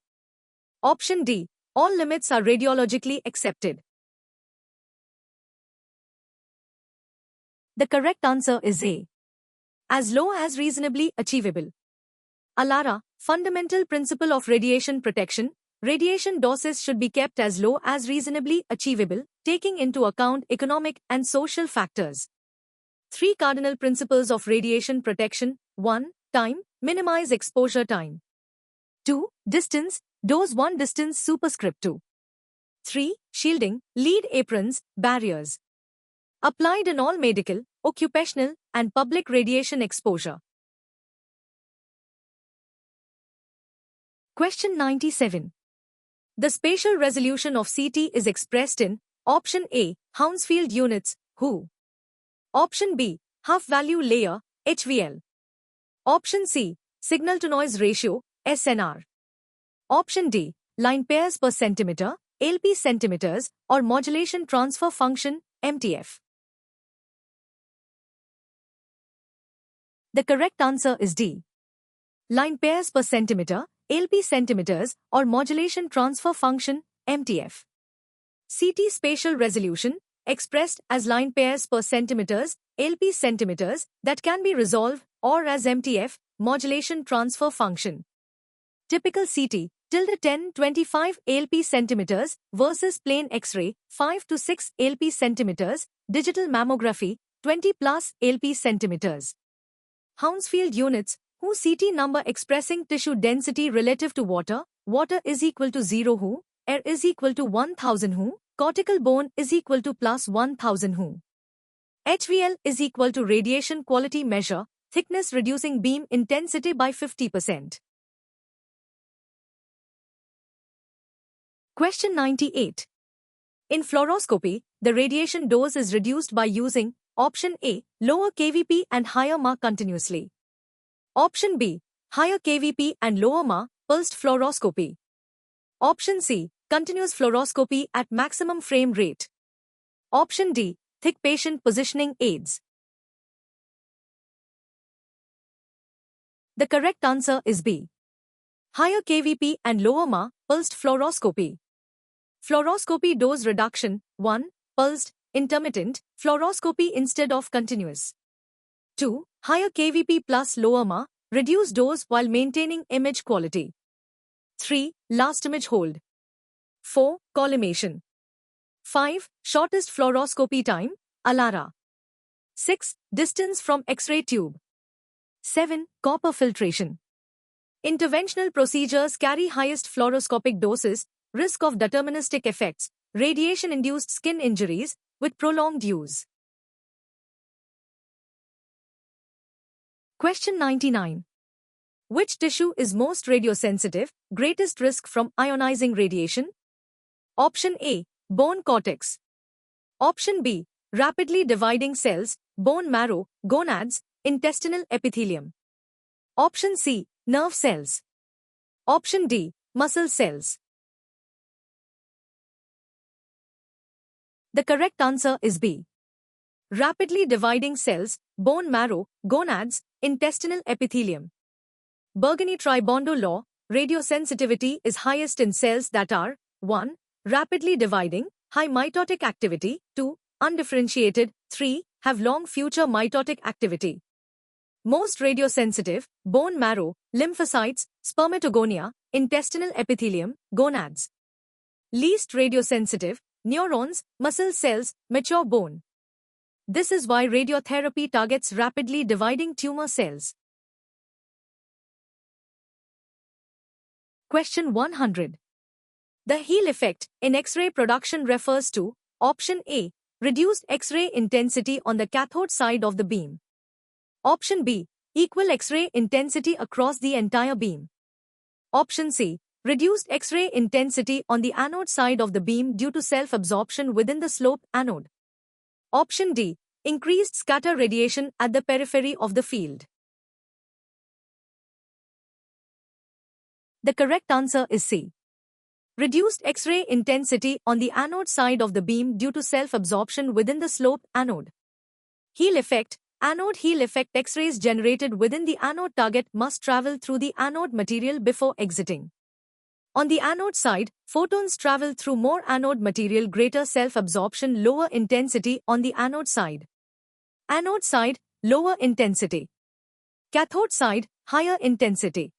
Option D, all limits are radiologically accepted. The correct answer is A. As low as reasonably achievable. ALARA, fundamental principle of radiation protection, radiation doses should be kept as low as reasonably achievable, taking into account economic and social factors. 3 cardinal principles of radiation protection. 1. Time, minimize exposure time. 2. Distance, dose 1 distance superscript 2. 3. Shielding, lead aprons, barriers. Applied in all medical, occupational, and public radiation exposure. Question 97. The spatial resolution of CT is expressed in, option A, Hounsfield units, WHO. Option B, half-value layer, HVL. Option C, signal-to-noise ratio, SNR. Option D, line pairs per centimeter, LP centimeters, or modulation transfer function, MTF. The correct answer is D. Line pairs per centimeter, LP centimeters, or modulation transfer function, MTF. CT spatial resolution, expressed as line pairs per centimeters, LP centimeters, that can be resolved, or as MTF, modulation transfer function. Typical CT, ~10-25 LP centimeters versus plain X-ray, 5 to 6 LP centimeters, digital mammography, 20 plus LP centimeters. Hounsfield units, WHO CT number expressing tissue density relative to water, water is equal to 0 WHO, air is equal to 1000 WHO, cortical bone is equal to plus 1000 WHO. HVL is equal to radiation quality measure, thickness reducing beam intensity by 50%. Question 98. In fluoroscopy, the radiation dose is reduced by using, option A, lower kVp and higher Ma continuously. Option B, higher kVp and lower Ma, pulsed fluoroscopy. Option C, continuous fluoroscopy at maximum frame rate. Option D, thick patient positioning aids. The correct answer is B. Higher kVp and lower Ma, pulsed fluoroscopy. Fluoroscopy dose reduction. 1. Pulsed, intermittent, fluoroscopy instead of continuous. 2. Higher kVp plus lower Ma, reduce dose while maintaining image quality. 3. Last image hold. 4. Collimation. 5. Shortest fluoroscopy time, ALARA. 6. Distance from X-ray tube. 7. Copper filtration. Interventional procedures carry highest fluoroscopic doses, risk of deterministic effects, radiation-induced skin injuries, with prolonged use. Question 99. Which tissue is most radiosensitive, greatest risk from ionizing radiation? Option A, bone cortex. Option B, rapidly dividing cells, bone marrow, gonads, intestinal epithelium. Option C, nerve cells. Option D, muscle cells. The correct answer is B. Rapidly dividing cells, bone marrow, gonads, intestinal epithelium. Bergoni-Tribondo law, radiosensitivity is highest in cells that are 1. Rapidly dividing, high mitotic activity, 2. Undifferentiated, 3. Have long future mitotic activity. Most radiosensitive, bone marrow, lymphocytes, spermatogonia, intestinal epithelium, gonads. Least radiosensitive, neurons, muscle cells, mature bone. This is why radiotherapy targets rapidly dividing tumor cells. Question 100. The Heal effect in X-ray production refers to Option A, reduced X-ray intensity on the cathode side of the beam. Option B, equal X-ray intensity across the entire beam. Option C, reduced X-ray intensity on the anode side of the beam due to self-absorption within the sloped anode. Option D, increased scatter radiation at the periphery of the field. The correct answer is C. Reduced X-ray intensity on the anode side of the beam due to self-absorption within the sloped anode. Heal effect. Anode Heal effect X-rays generated within the anode target must travel through the anode material before exiting. On the anode side, photons travel through more anode material, greater self-absorption, lower intensity on the anode side. Anode side, lower intensity. Cathode side, higher intensity.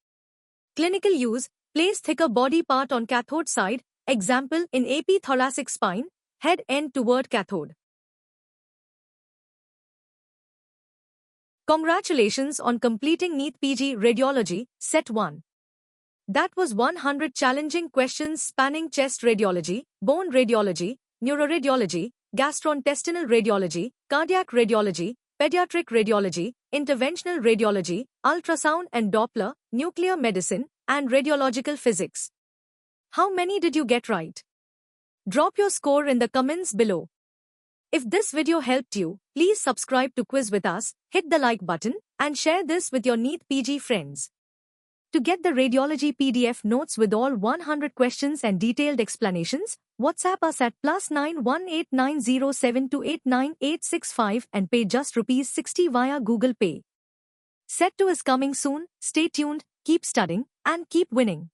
Clinical use, place thicker body part on cathode side, example in AP thoracic spine, head end toward cathode. Congratulations on completing NEET PG Radiology, Set 1. That was 100 challenging questions spanning chest radiology, bone radiology, neuroradiology, gastrointestinal radiology, cardiac radiology, pediatric radiology, interventional radiology, ultrasound and Doppler, nuclear medicine, and radiological physics. How many did you get right? Drop your score in the comments below. If this video helped you, please subscribe to Quiz with Us, hit the like button, and share this with your NEET PG friends. To get the radiology PDF notes with all 100 questions and detailed explanations, WhatsApp us at +9 18907289865 and pay just ₹60 via Google Pay. Set 2 is coming soon. Stay tuned, keep studying, and keep winning.